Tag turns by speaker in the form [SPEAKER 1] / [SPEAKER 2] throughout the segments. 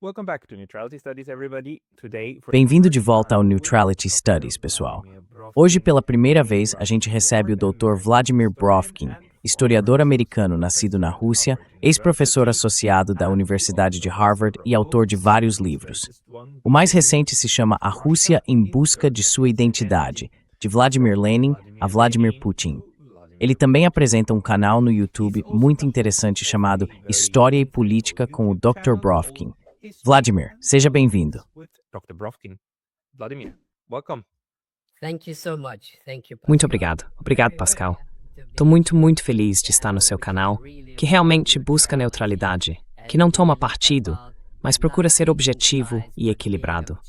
[SPEAKER 1] Welcome back to Neutrality Studies, everybody. Today,
[SPEAKER 2] Bem-vindo de volta ao Neutrality Studies, pessoal. Hoje, pela primeira vez, a gente recebe o Dr. Vladimir Brovkin, historiador americano nascido na Rússia, ex-professor associado da Universidade de Harvard e autor de vários livros. O mais recente se chama A Rússia em Busca de Sua Identidade, de Vladimir Lenin a Vladimir Putin. Ele também apresenta um canal no YouTube muito interessante chamado História e Política com o Dr. Brovkin. Vladimir, seja bem-vindo.
[SPEAKER 1] Dr. Brovkin. Vladimir, welcome.
[SPEAKER 3] Thank you so much. Thank you, Pascal.
[SPEAKER 4] Muito obrigado. Obrigado, Pascal. Estou muito feliz de estar no seu canal, que realmente busca neutralidade, que não toma partido, mas procura ser objetivo e equilibrado.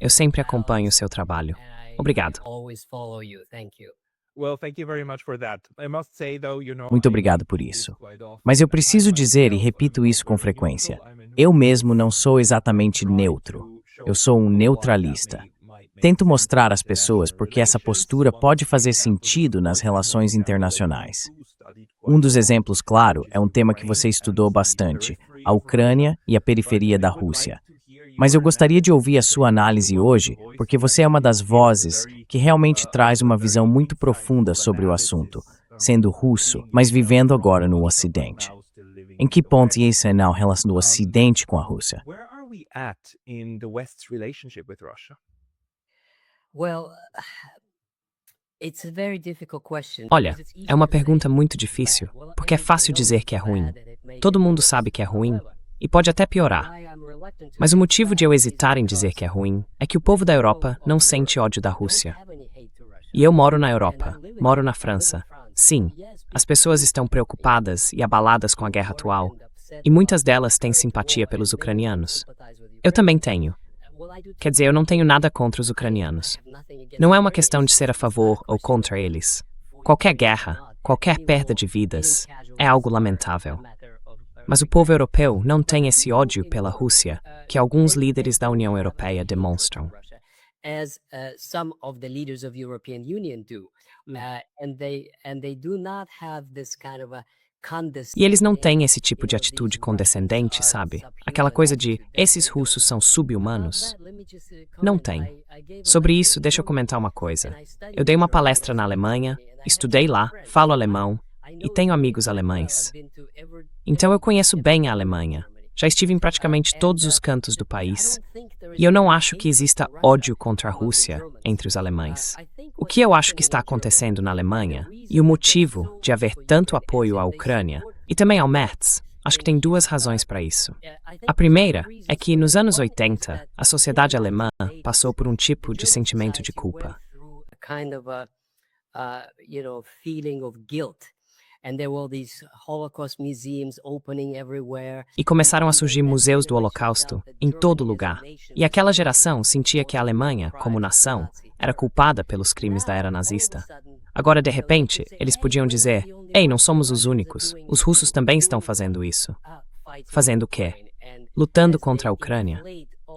[SPEAKER 4] Eu sempre acompanho o seu trabalho. Obrigado.
[SPEAKER 3] Always follow you. Thank you.
[SPEAKER 1] Well, thank you very much for that. I must say, though,
[SPEAKER 2] Muito obrigado por isso. Mas eu preciso dizer, e repito isso com frequência, eu mesmo não sou exatamente neutro. Eu sou um neutralista. Tento mostrar às pessoas porque essa postura pode fazer sentido nas relações internacionais. Um dos exemplos, claro, é um tema que você estudou bastante, a Ucrânia e a periferia da Rússia. Mas eu gostaria de ouvir a sua análise hoje, porque você é uma das vozes que realmente traz uma visão muito profunda sobre o assunto, sendo russo, mas vivendo agora no Ocidente. Em que ponto isso é na relação do Ocidente com a Rússia?
[SPEAKER 1] Where are we at in the West's relationship with Russia?
[SPEAKER 3] Well, it's a very difficult question.
[SPEAKER 4] Olha, é uma pergunta muito difícil, porque é fácil dizer que é ruim. Todo mundo sabe que é ruim, e pode até piorar. Mas o motivo de eu hesitar em dizer que é ruim é que o povo da Europa não sente ódio da Rússia. E eu moro na Europa, moro na França. Sim, as pessoas estão preocupadas e abaladas com a guerra atual, e muitas delas têm simpatia pelos ucranianos. Eu também tenho. Quer dizer, eu não tenho nada contra os ucranianos. Não é uma questão de ser a favor ou contra eles. Qualquer guerra, qualquer perda de vidas, é algo lamentável. Mas o povo europeu não tem esse ódio pela Rússia que alguns líderes da União Europeia demonstram.
[SPEAKER 3] As some of the leaders of European Union do. And they do not have this kind of a
[SPEAKER 4] E eles não têm esse tipo de atitude condescendente, sabe? Aquela coisa de, esses russos são sub-humanos. Não tem. Sobre isso, deixa eu comentar uma coisa. Eu dei uma palestra na Alemanha, estudei lá, falo alemão, e tenho amigos alemães. Então eu conheço bem a Alemanha. Já estive em praticamente todos os cantos do país. E eu não acho que exista ódio contra a Rússia entre os alemães. O que eu acho que está acontecendo na Alemanha, e o motivo de haver tanto apoio à Ucrânia, e também ao Merz, acho que tem duas razões para isso. A primeira é que, nos anos 80, a sociedade alemã passou por um tipo de sentimento de culpa. E começaram a surgir museus do Holocausto em todo lugar. E aquela geração sentia que a Alemanha, como nação, era culpada pelos crimes da era nazista. Agora, de repente, eles podiam dizer: ei, não somos os únicos, os russos também estão fazendo isso. Fazendo o quê? Lutando contra a Ucrânia.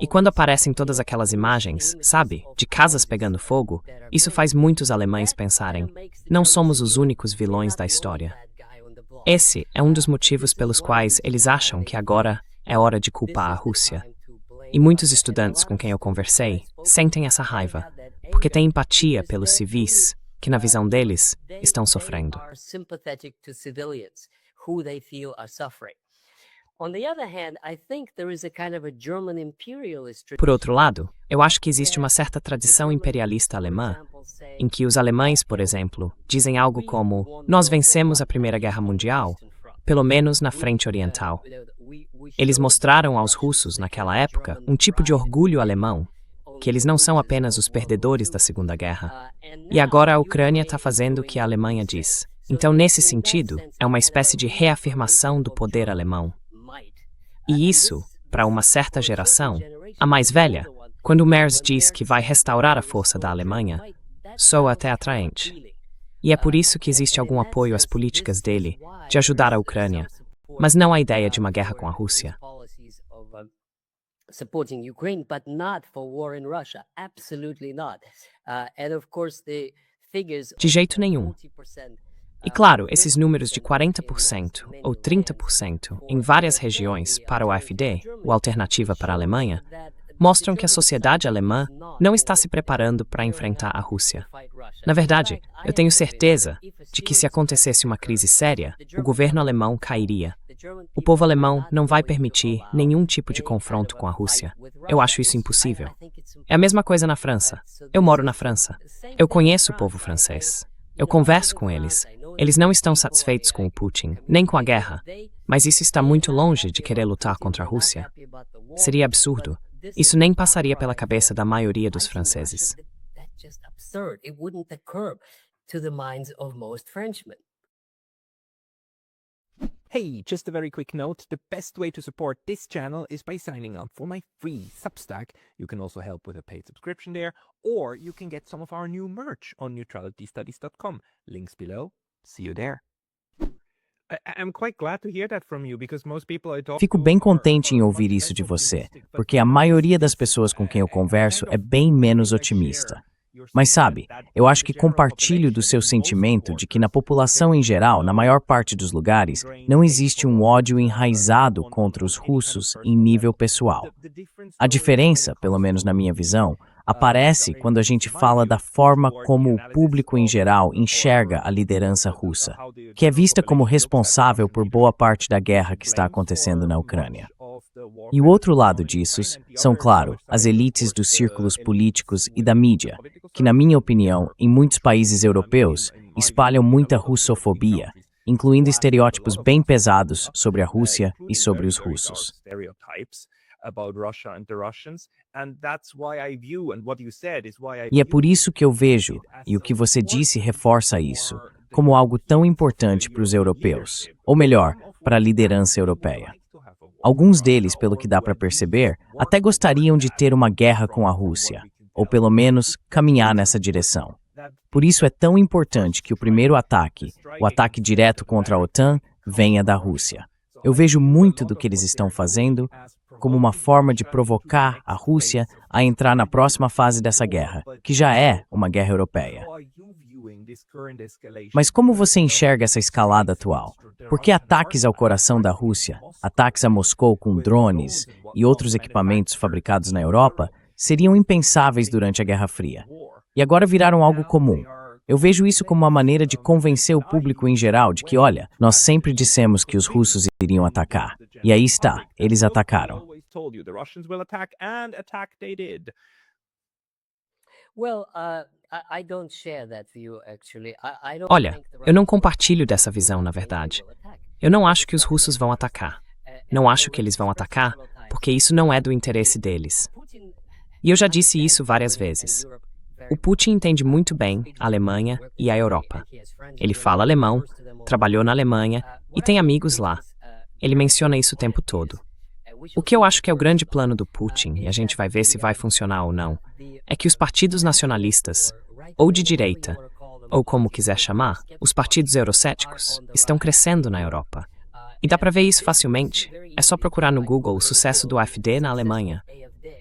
[SPEAKER 4] E quando aparecem todas aquelas imagens, sabe, de casas pegando fogo, isso faz muitos alemães pensarem: não somos os únicos vilões da história. Esse é um dos motivos pelos quais eles acham que agora é hora de culpar a Rússia. E muitos estudantes com quem eu conversei sentem essa raiva, porque têm empatia pelos civis que, na visão deles, estão sofrendo. Por outro lado, eu acho que existe uma certa tradição imperialista alemã, em que os alemães, por exemplo, dizem algo como: nós vencemos a Primeira Guerra Mundial, pelo menos na frente oriental. Eles mostraram aos russos, naquela época, um tipo de orgulho alemão, que eles não são apenas os perdedores da Segunda Guerra. E agora a Ucrânia está fazendo o que a Alemanha diz. Então, nesse sentido, é uma espécie de reafirmação do poder alemão. E isso, para uma certa geração, a mais velha, quando o Merz diz que vai restaurar a força da Alemanha, soa até atraente. E é por isso que existe algum apoio às políticas dele de ajudar a Ucrânia, mas não a ideia de uma guerra com a Rússia.
[SPEAKER 3] Supporting Ukraine, but not for war in Russia. Absolutely not. And of course the figures
[SPEAKER 4] De jeito nenhum. E claro, esses números de 40% ou 30% em várias regiões para o AfD, ou Alternativa para a Alemanha, mostram que a sociedade alemã não está se preparando para enfrentar a Rússia. Na verdade, eu tenho certeza de que se acontecesse uma crise séria, o governo alemão cairia. O povo alemão não vai permitir nenhum tipo de confronto com a Rússia. Eu acho isso impossível. É a mesma coisa na França. Eu moro na França. Eu conheço o povo francês. Eu converso com eles. Eles não estão satisfeitos com o Putin, nem com a guerra. Mas isso está muito longe de querer lutar contra a Rússia. Seria absurdo. Isso nem passaria pela cabeça da maioria dos franceses.
[SPEAKER 1] Hey, just a very quick note, the best way to support this channel is by signing up for my free Substack. You can also help with a paid subscription there, or you can get some of our new merch on neutralitystudies.com. Links below. See you there. I'm quite glad to hear that from you, because most people I talk
[SPEAKER 2] Fico
[SPEAKER 1] to
[SPEAKER 2] bem
[SPEAKER 1] are
[SPEAKER 2] contente em
[SPEAKER 1] much
[SPEAKER 2] ouvir
[SPEAKER 1] less
[SPEAKER 2] isso de você,
[SPEAKER 1] optimistic, but
[SPEAKER 2] porque a maioria das pessoas com quem eu converso é bem menos otimista. Mas sabe, eu acho que compartilho do seu sentimento de que na população em geral, na maior parte dos lugares, não existe um ódio enraizado contra os russos em nível pessoal. A diferença, pelo menos na minha visão, aparece quando a gente fala da forma como o público em geral enxerga a liderança russa, que é vista como responsável por boa parte da guerra que está acontecendo na Ucrânia. E o outro lado disso são, claro, as elites dos círculos políticos e da mídia, que, na minha opinião, em muitos países europeus, espalham muita russofobia, incluindo estereótipos bem pesados sobre a Rússia e sobre os russos. E é por isso que eu vejo, e o que você disse reforça isso, como algo tão importante para os europeus, ou melhor, para a liderança europeia. Alguns deles, pelo que dá para perceber, até gostariam de ter uma guerra com a Rússia, ou pelo menos caminhar nessa direção. Por isso é tão importante que o primeiro ataque, o ataque direto contra a OTAN, venha da Rússia. Eu vejo muito do que eles estão fazendo como uma forma de provocar a Rússia a entrar na próxima fase dessa guerra, que já é uma guerra europeia. Mas como você enxerga essa escalada atual? Por que ataques ao coração da Rússia, ataques a Moscou com drones e outros equipamentos fabricados na Europa, seriam impensáveis durante a Guerra Fria? E agora viraram algo comum. Eu vejo isso como uma maneira de convencer o público em geral de que, olha, nós sempre dissemos que os russos iriam atacar. E aí está, eles atacaram.
[SPEAKER 4] Olha, eu não compartilho dessa visão, na verdade. Eu não acho que os russos vão atacar. Não acho que eles vão atacar, porque isso não é do interesse deles. E eu já disse isso várias vezes. O Putin entende muito bem a Alemanha e a Europa. Ele fala alemão, trabalhou na Alemanha e tem amigos lá. Ele menciona isso o tempo todo. O que eu acho que é o grande plano do Putin, e a gente vai ver se vai funcionar ou não, é que os partidos nacionalistas, ou de direita, ou como quiser chamar, os partidos eurocéticos, estão crescendo na Europa. E dá para ver isso facilmente. É só procurar no Google o sucesso do AfD na Alemanha.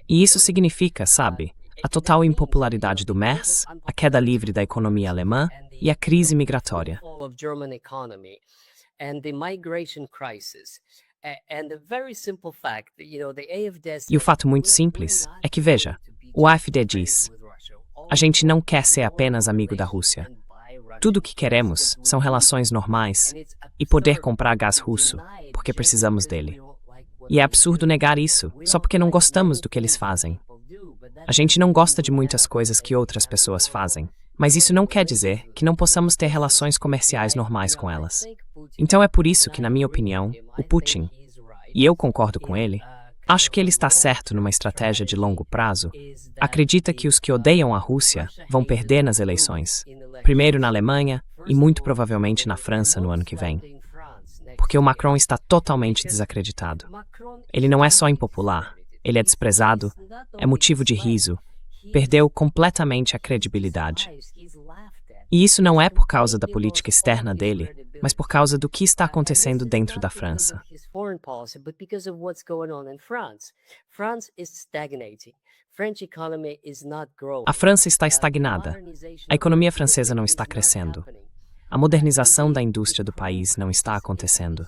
[SPEAKER 4] E isso significa, sabe, a total impopularidade do Merz, a queda livre da economia alemã e a crise migratória. E o fato muito simples é que, veja, o AfD diz: a gente não quer ser apenas amigo da Rússia. Tudo o que queremos são relações normais e poder comprar gás russo, porque precisamos dele. E é absurdo negar isso, só porque não gostamos do que eles fazem. A gente não gosta de muitas coisas que outras pessoas fazem, mas isso não quer dizer que não possamos ter relações comerciais normais com elas. Então é por isso que, na minha opinião, o Putin, e eu concordo com ele, acho que ele está certo numa estratégia de longo prazo, acredita que os que odeiam a Rússia vão perder nas eleições, primeiro na Alemanha e muito provavelmente na França no ano que vem. Porque o Macron está totalmente desacreditado. Ele não é só impopular, ele é desprezado, é motivo de riso, perdeu completamente a credibilidade. E isso não é por causa da política externa dele, mas por causa do que está acontecendo dentro da França. A França está estagnada. A economia francesa não está crescendo. A modernização da indústria do país não está acontecendo.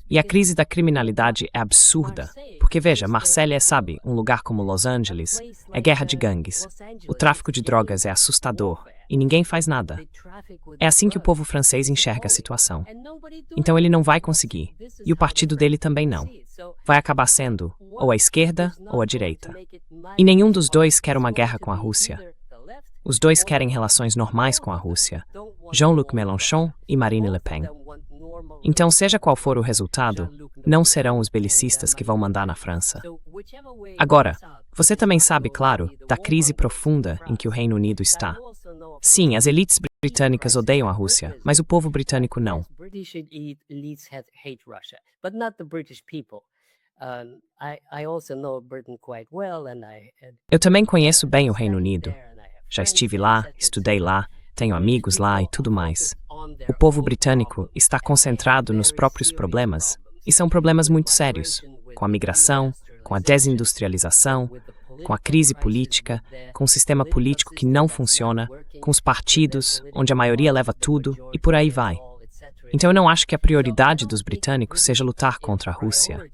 [SPEAKER 4] E a crise da criminalidade é absurda, porque veja, Marselha é, sabe, um lugar como Los Angeles, é guerra de gangues. O tráfico de drogas é assustador e ninguém faz nada. É assim que o povo francês enxerga a situação. Então ele não vai conseguir, e o partido dele também não. Vai acabar sendo ou a esquerda ou a direita. E nenhum dos dois quer uma guerra com a Rússia. Os dois querem relações normais com a Rússia, Jean-Luc Mélenchon e Marine Le Pen. Então, seja qual for o resultado, não serão os belicistas que vão mandar na França. Agora, você também sabe, claro, da crise profunda em que o Reino Unido está. Sim, as elites britânicas odeiam a Rússia, mas o povo britânico não. Eu também conheço bem o Reino Unido. Já estive lá, estudei lá, tenho amigos lá e tudo mais. O povo britânico está concentrado nos próprios problemas, e são problemas muito sérios, com a migração, com a desindustrialização, com a crise política, com o sistema político que não funciona, com os partidos, onde a maioria leva tudo, e por aí vai. Então eu não acho que a prioridade dos britânicos seja lutar contra a Rússia.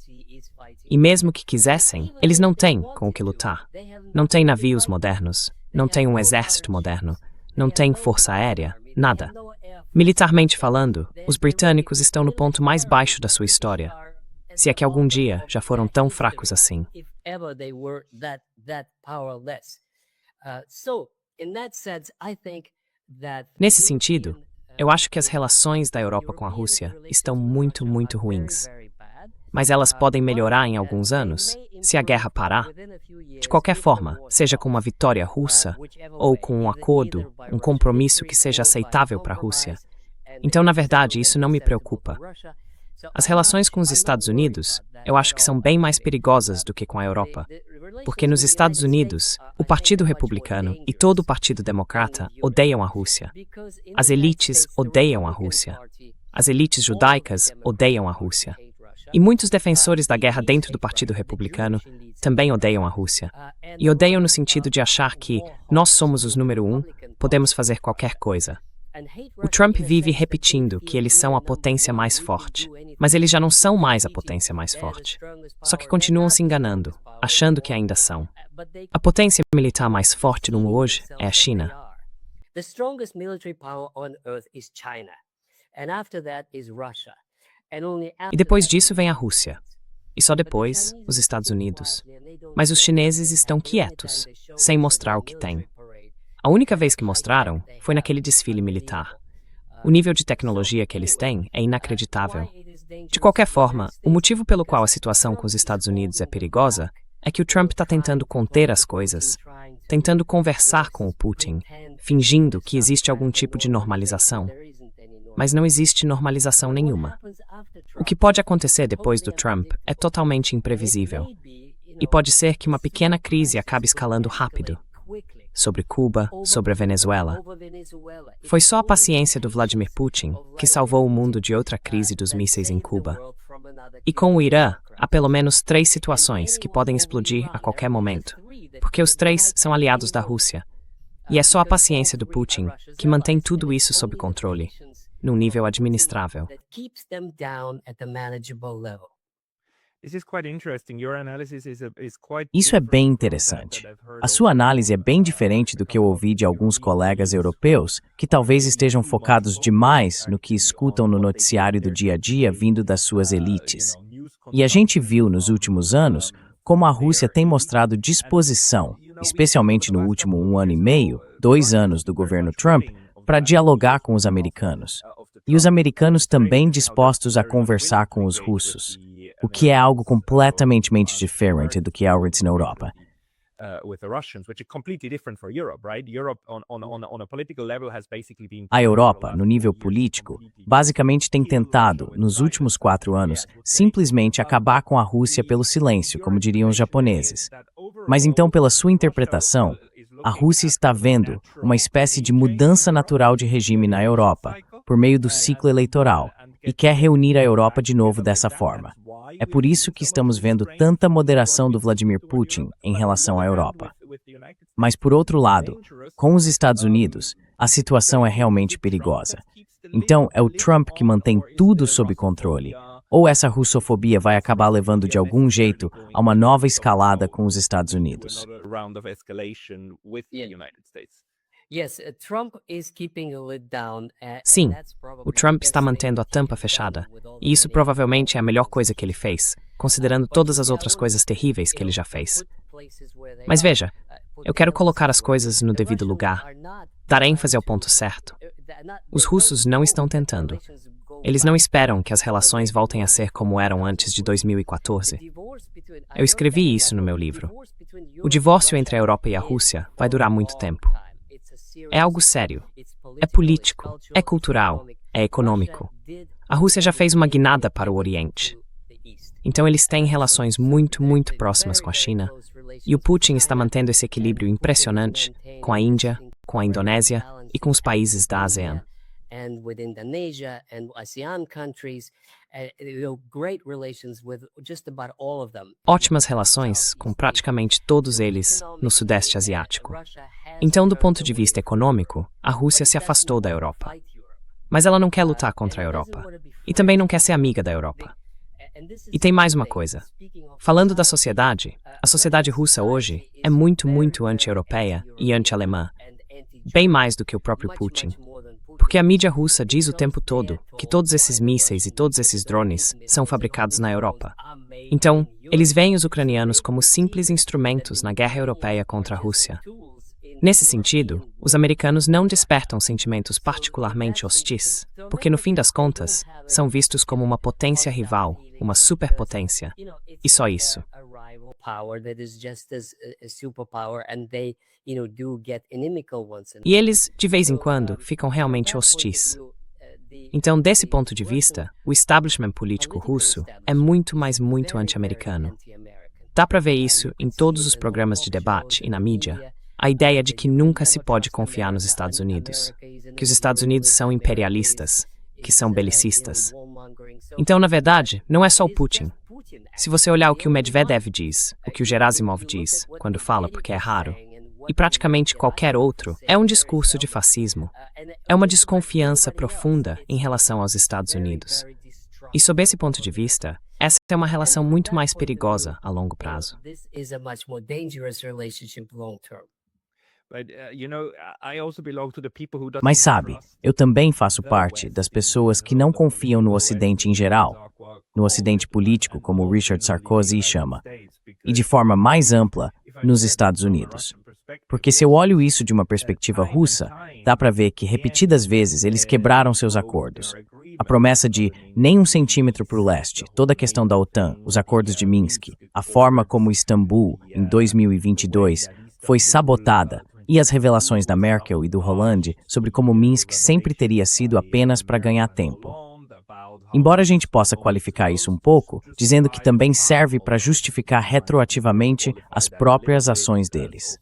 [SPEAKER 4] E mesmo que quisessem, eles não têm com o que lutar. Não têm navios modernos, não têm um exército moderno, não têm força aérea, nada. Militarmente falando, os britânicos estão no ponto mais baixo da sua história. Se é que algum dia já foram tão fracos assim. Nesse sentido, eu acho que as relações da Europa com a Rússia estão muito, muito ruins. Mas elas podem melhorar em alguns anos, se a guerra parar. De qualquer forma, seja com uma vitória russa, ou com um acordo, um compromisso que seja aceitável para a Rússia. Então, na verdade, isso não me preocupa. As relações com os Estados Unidos, eu acho que são bem mais perigosas do que com a Europa. Porque nos Estados Unidos, o Partido Republicano e todo o Partido Democrata odeiam a Rússia. As elites odeiam a Rússia. As elites judaicas odeiam a Rússia. E muitos defensores da guerra dentro do Partido Republicano também odeiam a Rússia. E odeiam no sentido de achar que nós somos os número 1, podemos fazer qualquer coisa. O Trump vive repetindo que eles são a potência mais forte, mas eles já não são mais a potência mais forte. Só que continuam se enganando, achando que ainda são. A potência militar mais forte do mundo hoje é a China.
[SPEAKER 3] The strongest military power on earth is China. And after that is Russia.
[SPEAKER 4] E depois disso vem a Rússia. E só depois, os Estados Unidos. Mas os chineses estão quietos, sem mostrar o que têm. A única vez que mostraram foi naquele desfile militar. O nível de tecnologia que eles têm é inacreditável. De qualquer forma, o motivo pelo qual a situação com os Estados Unidos é perigosa é que o Trump está tentando conter as coisas, tentando conversar com o Putin, fingindo que existe algum tipo de normalização. Mas não existe normalização nenhuma. O que pode acontecer depois do Trump é totalmente imprevisível. E pode ser que uma pequena crise acabe escalando rápido. Sobre Cuba, sobre a Venezuela. Foi só a paciência do Vladimir Putin que salvou o mundo de outra crise dos mísseis em Cuba. E com o Irã, há pelo menos 3 situações que podem explodir a qualquer momento, porque os 3 são aliados da Rússia. E é só a paciência do Putin que mantém tudo isso sob controle, num nível administrável.
[SPEAKER 2] Isso é bem interessante. A sua análise é bem diferente do que eu ouvi de alguns colegas europeus que talvez estejam focados demais no que escutam no noticiário do dia a dia vindo das suas elites. E a gente viu nos últimos anos como a Rússia tem mostrado disposição, especialmente no último 1 ano e meio, 2 anos do governo Trump, para dialogar com os americanos. E os americanos também dispostos a conversar com os russos, o que é algo completamente diferente do que é antes na Europa. A Europa, no nível político, basicamente tem tentado, nos últimos 4 anos, simplesmente acabar com a Rússia pelo silêncio, como diriam os japoneses. Mas então, pela sua interpretação, a Rússia está vendo uma espécie de mudança natural de regime na Europa, por meio do ciclo eleitoral, e quer reunir a Europa de novo dessa forma. É por isso que estamos vendo tanta moderação do Vladimir Putin em relação à Europa. Mas, por outro lado, com os Estados Unidos, a situação é realmente perigosa. Então, é o Trump que mantém tudo sob controle. Ou essa russofobia vai acabar levando de algum jeito a uma nova escalada com os Estados Unidos?
[SPEAKER 4] Sim, o Trump está mantendo a tampa fechada, e isso provavelmente é a melhor coisa que ele fez, considerando todas as outras coisas terríveis que ele já fez. Mas veja, eu quero colocar as coisas no devido lugar, dar ênfase ao ponto certo. Os russos não estão tentando. Eles não esperam que as relações voltem a ser como eram antes de 2014. Eu escrevi isso no meu livro. O divórcio entre a Europa e a Rússia vai durar muito tempo. É algo sério. É político, é cultural, é econômico. A Rússia já fez uma guinada para o Oriente. Então eles têm relações muito, muito próximas com a China, e o Putin está mantendo esse equilíbrio impressionante com a Índia, com a Indonésia e com os países da ASEAN.
[SPEAKER 3] And with Indonesia and ASEAN countries, great relations with just about all of them.
[SPEAKER 4] Ótimas relações com praticamente todos eles no Sudeste Asiático. Então, do ponto de vista econômico, a Rússia se afastou da Europa. Mas ela não quer lutar contra a Europa. E também não quer ser amiga da Europa. E tem mais uma coisa. Falando da sociedade, a sociedade russa hoje é muito, muito anti-europeia e anti-alemã. Bem mais do que o próprio Putin. Porque a mídia russa diz o tempo todo que todos esses mísseis e todos esses drones são fabricados na Europa. Então, eles veem os ucranianos como simples instrumentos na guerra europeia contra a Rússia. Nesse sentido, os americanos não despertam sentimentos particularmente hostis, porque no fim das contas, são vistos como uma potência rival, uma superpotência, e só isso. E eles, de vez em quando, ficam realmente hostis. Então, desse ponto de vista, o establishment político russo é muito, mas muito anti-americano. Dá para ver isso em todos os programas de debate e na mídia, a ideia de que nunca se pode confiar nos Estados Unidos, que os Estados Unidos são imperialistas, que são belicistas. Então, na verdade, não é só o Putin. Se você olhar o que o Medvedev diz, o que o Gerasimov diz, quando fala porque é raro, e praticamente qualquer outro, é um discurso de fascismo. É uma desconfiança profunda em relação aos Estados Unidos. E sob esse ponto de vista, essa é uma relação muito mais perigosa a longo prazo.
[SPEAKER 2] Mas sabe, eu também faço parte das pessoas que não confiam no Ocidente em geral, no Ocidente político, como Richard Sarkozy chama, e de forma mais ampla, nos Estados Unidos. Porque se eu olho isso de uma perspectiva russa, dá para ver que repetidas vezes eles quebraram seus acordos. A promessa de nem 1 centímetro para o leste, toda a questão da OTAN, os acordos de Minsk, a forma como Istambul, em 2022, foi sabotada, e as revelações da Merkel e do Hollande sobre como Minsk sempre teria sido apenas para ganhar tempo. Embora a gente possa qualificar isso um pouco, dizendo que também serve para justificar retroativamente as próprias ações deles.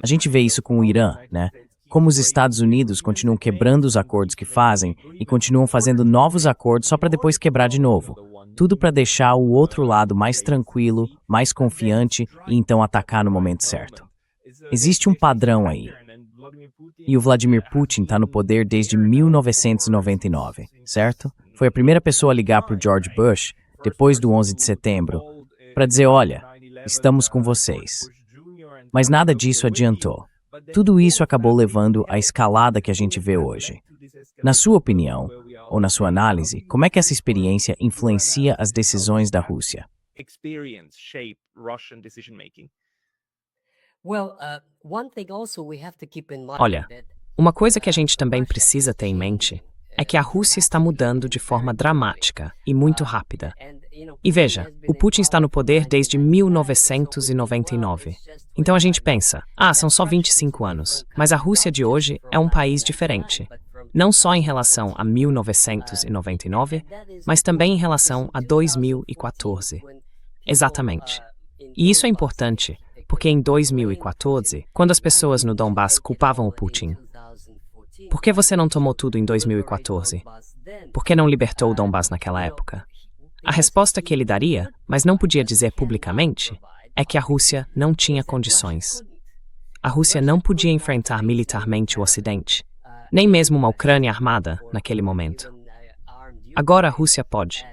[SPEAKER 2] A gente vê isso com o Irã, né? Como os Estados Unidos continuam quebrando os acordos que fazem e continuam fazendo novos acordos só para depois quebrar de novo. Tudo para deixar o outro lado mais tranquilo, mais confiante e então atacar no momento certo. Existe um padrão aí. E o Vladimir Putin está no poder desde 1999, certo? Foi a primeira pessoa a ligar para o George Bush, depois do 11 de setembro, para dizer, olha, estamos com vocês. Mas nada disso adiantou. Tudo isso acabou levando à escalada que a gente vê hoje. Na sua opinião, ou na sua análise, como é que essa experiência influencia as decisões da Rússia?
[SPEAKER 4] Olha, uma coisa que a gente também precisa ter em mente é que a Rússia está mudando de forma dramática e muito rápida. E veja, o Putin está no poder desde 1999. Então a gente pensa, são só 25 anos. Mas a Rússia de hoje é um país diferente. Não só em relação a 1999, mas também em relação a 2014. Exatamente. E isso é importante, porque em 2014, quando as pessoas no Donbass culpavam o Putin, por que você não tomou tudo em 2014? Por que não libertou o Donbass naquela época? A resposta que ele daria, mas não podia dizer publicamente, é que a Rússia não tinha condições. a Rússia não podia enfrentar militarmente o Ocidente, nem mesmo uma Ucrânia armada naquele momento. Agora a Rússia pode.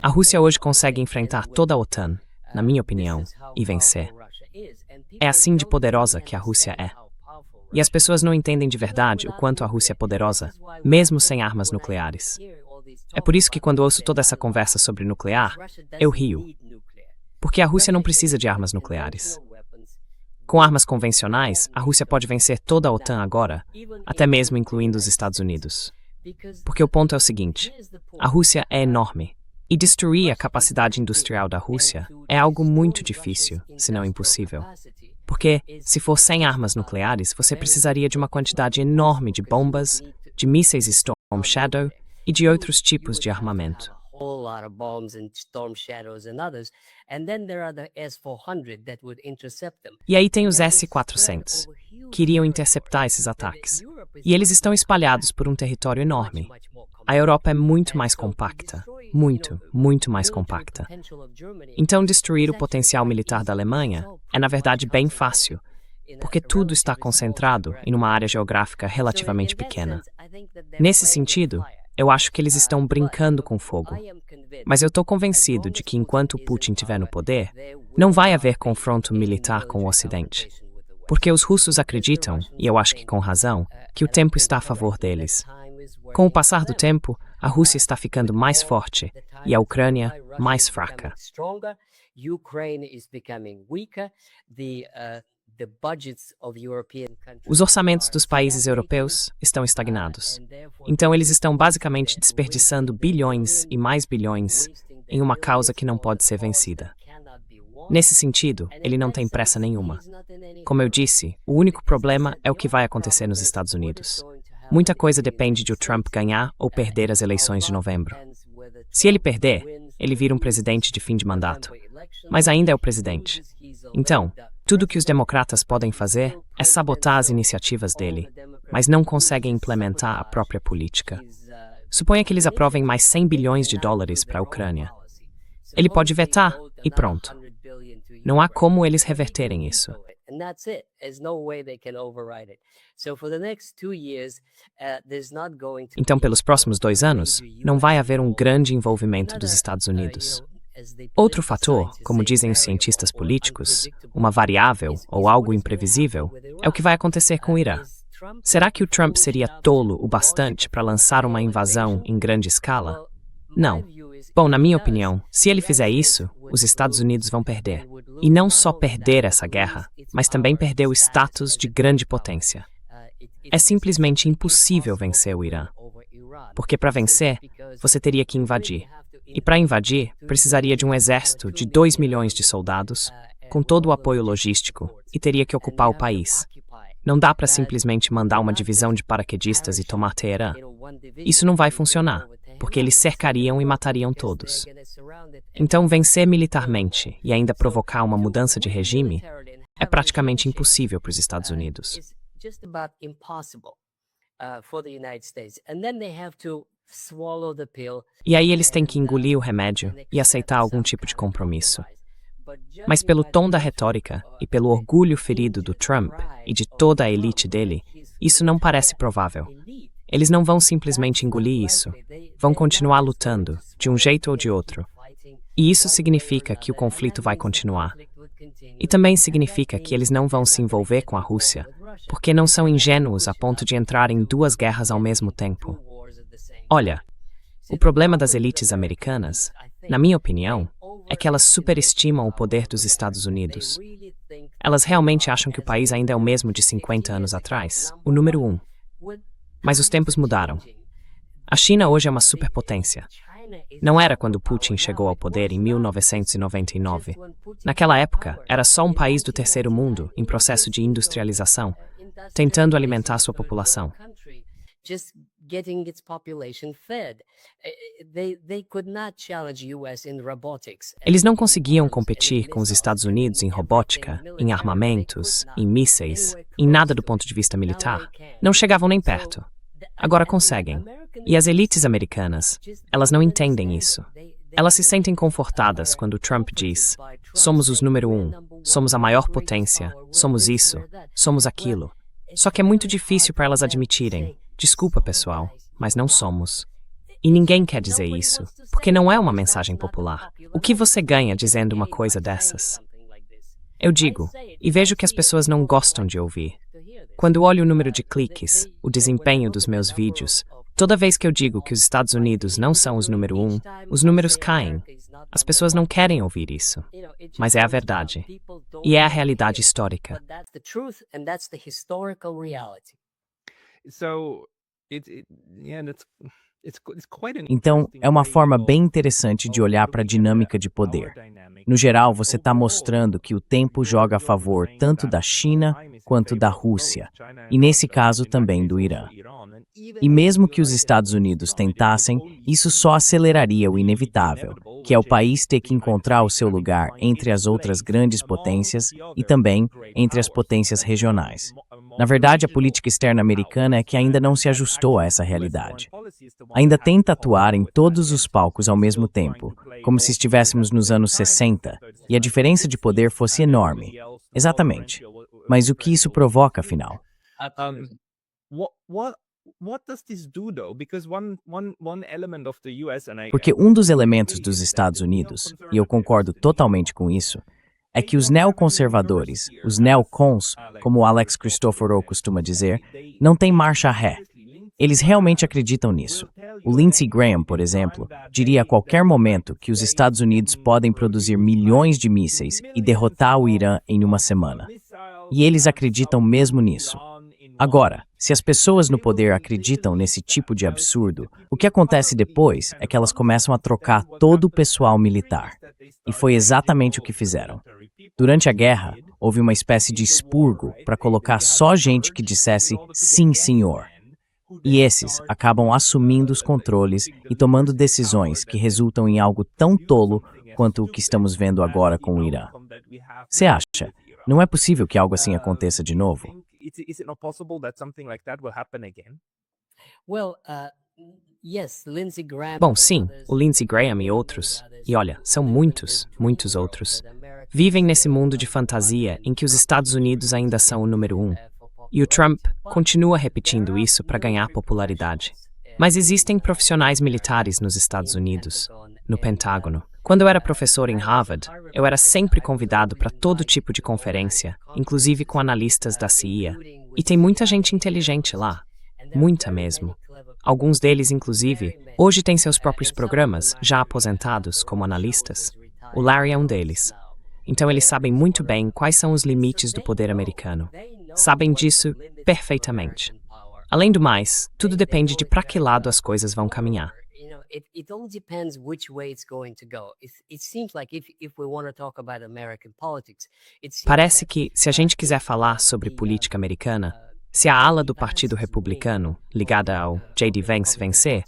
[SPEAKER 4] A Rússia hoje consegue enfrentar toda a OTAN, na minha opinião, e vencer. É assim de poderosa que a Rússia é. E as pessoas não entendem de verdade o quanto a Rússia é poderosa, mesmo sem armas nucleares. É por isso que quando ouço toda essa conversa sobre nuclear, eu rio. Porque a Rússia não precisa de armas nucleares. Com armas convencionais, a Rússia pode vencer toda a OTAN agora, até mesmo incluindo os Estados Unidos. Porque o ponto é o seguinte: a Rússia é enorme, e destruir a capacidade industrial da Rússia é algo muito difícil, se não impossível. Porque, se for sem armas nucleares, você precisaria de uma quantidade enorme de bombas, de mísseis Storm Shadow e de outros tipos de armamento. E aí tem os S-400, que iriam interceptar esses ataques. E eles estão espalhados por um território enorme. A Europa é muito mais compacta. Muito, muito mais compacta. Então, destruir o potencial militar da Alemanha é, na verdade, bem fácil, porque tudo está concentrado em uma área geográfica relativamente pequena. Nesse sentido, eu acho que eles estão brincando com fogo. Mas eu estou convencido de que enquanto o Putin estiver no poder, não vai haver confronto militar com o Ocidente. Porque os russos acreditam, e eu acho que com razão, que o tempo está a favor deles. Com o passar do tempo, a Rússia está ficando mais forte e a Ucrânia mais fraca. Os orçamentos dos países europeus estão estagnados. Então eles estão basicamente desperdiçando bilhões e mais bilhões em uma causa que não pode ser vencida. Nesse sentido, ele não tem pressa nenhuma. Como eu disse, o único problema é o que vai acontecer nos Estados Unidos. Muita coisa depende de o Trump ganhar ou perder as eleições de novembro. Se ele perder, ele vira um presidente de fim de mandato. Mas ainda é o presidente. Então, tudo que os democratas podem fazer é sabotar as iniciativas dele, mas não conseguem implementar a própria política. Suponha que eles aprovem mais 100 bilhões de dólares para a Ucrânia. Ele pode vetar e pronto. Não há como eles reverterem isso. Então, pelos próximos 2 anos, não vai haver um grande envolvimento dos Estados Unidos. Outro fator, como dizem os cientistas políticos, uma variável ou algo imprevisível, é o que vai acontecer com o Irã. Será que o Trump seria tolo o bastante para lançar uma invasão em grande escala? Não. Bom, na minha opinião, se ele fizer isso, os Estados Unidos vão perder. E não só perder essa guerra, mas também perder o status de grande potência. É simplesmente impossível vencer o Irã. Porque para vencer, você teria que invadir. E para invadir, precisaria de um exército de 2 milhões de soldados, com todo o apoio logístico, e teria que ocupar o país. Não dá para simplesmente mandar uma divisão de paraquedistas e tomar Teherã. Isso não vai funcionar, porque eles cercariam e matariam todos. Então, vencer militarmente e ainda provocar uma mudança de regime é praticamente impossível para os Estados Unidos. E aí eles têm que engolir o remédio e aceitar algum tipo de compromisso. Mas pelo tom da retórica e pelo orgulho ferido do Trump e de toda a elite dele, isso não parece provável. Eles não vão simplesmente engolir isso. Vão continuar lutando, de um jeito ou de outro. E isso significa que o conflito vai continuar. E também significa que eles não vão se envolver com a Rússia, porque não são ingênuos a ponto de entrar em 2 guerras ao mesmo tempo. Olha, o problema das elites americanas, na minha opinião, é que elas superestimam o poder dos Estados Unidos. Elas realmente acham que o país ainda é o mesmo de 50 anos atrás, o número 1. Mas os tempos mudaram. A China hoje é uma superpotência. Não era quando Putin chegou ao poder em 1999. Naquela época, era só um país do terceiro mundo em processo de industrialização, tentando alimentar sua população. Eles não conseguiam competir com os Estados Unidos em robótica, em armamentos, em mísseis, em nada do ponto de vista militar. Não chegavam nem perto. Agora conseguem. E as elites americanas, elas não entendem isso. Elas se sentem confortadas quando Trump diz: somos os número um, somos a maior potência, somos isso, somos aquilo. Só que é muito difícil para elas admitirem: desculpa, pessoal, mas não somos. E ninguém quer dizer isso, porque não é uma mensagem popular. O que você ganha dizendo uma coisa dessas? Eu digo, e vejo que as pessoas não gostam de ouvir. Quando olho o número de cliques, o desempenho dos meus vídeos, toda vez que eu digo que os Estados Unidos não são os número um, os números caem. As pessoas não querem ouvir isso, mas é a verdade. E é a realidade histórica.
[SPEAKER 2] Então, é uma forma bem interessante de olhar para a dinâmica de poder. No geral, você está mostrando que o tempo joga a favor tanto da China quanto da Rússia, e nesse caso também do Irã. E mesmo que os Estados Unidos tentassem, isso só aceleraria o inevitável, que é o país ter que encontrar o seu lugar entre as outras grandes potências e também entre as potências regionais. Na verdade, a política externa americana é que ainda não se ajustou a essa realidade. Ainda tenta atuar em todos os palcos ao mesmo tempo, como se estivéssemos nos anos 60, e a diferença de poder fosse enorme. Exatamente. Mas o que isso provoca, afinal? Porque um dos elementos dos Estados Unidos, e eu concordo totalmente com isso, é que os neoconservadores, os neocons, como o Alex Christoforou costuma dizer, não têm marcha ré. Eles realmente acreditam nisso. O Lindsey Graham, por exemplo, diria a qualquer momento que os Estados Unidos podem produzir milhões de mísseis e derrotar o Irã em uma semana. E eles acreditam mesmo nisso. Agora, se as pessoas no poder acreditam nesse tipo de absurdo, o que acontece depois é que elas começam a trocar todo o pessoal militar. E foi exatamente o que fizeram. Durante a guerra, houve uma espécie de expurgo para colocar só gente que dissesse sim, senhor. E esses acabam assumindo os controles e tomando decisões que resultam em algo tão tolo quanto o que estamos vendo agora com o Irã. Você acha? Não é possível que algo assim aconteça de novo?
[SPEAKER 4] Bom, sim, o Lindsey Graham e outros, e olha, são muitos, muitos outros, vivem nesse mundo de fantasia em que os Estados Unidos ainda são o número um. E o Trump continua repetindo isso para ganhar popularidade. Mas existem profissionais militares nos Estados Unidos, no Pentágono. Quando eu era professor em Harvard, eu era sempre convidado para todo tipo de conferência, inclusive com analistas da CIA. E tem muita gente inteligente lá. Muita mesmo. Alguns deles, inclusive, hoje têm seus próprios programas, já aposentados como analistas. O Larry é um deles. Então eles sabem muito bem quais são os limites do poder americano. Sabem disso perfeitamente. Além do mais, tudo depende de para que lado as coisas vão caminhar. Parece que, se a gente quiser falar sobre política americana, se a ala do Partido Republicano, ligada ao J.D. Vance, vencer,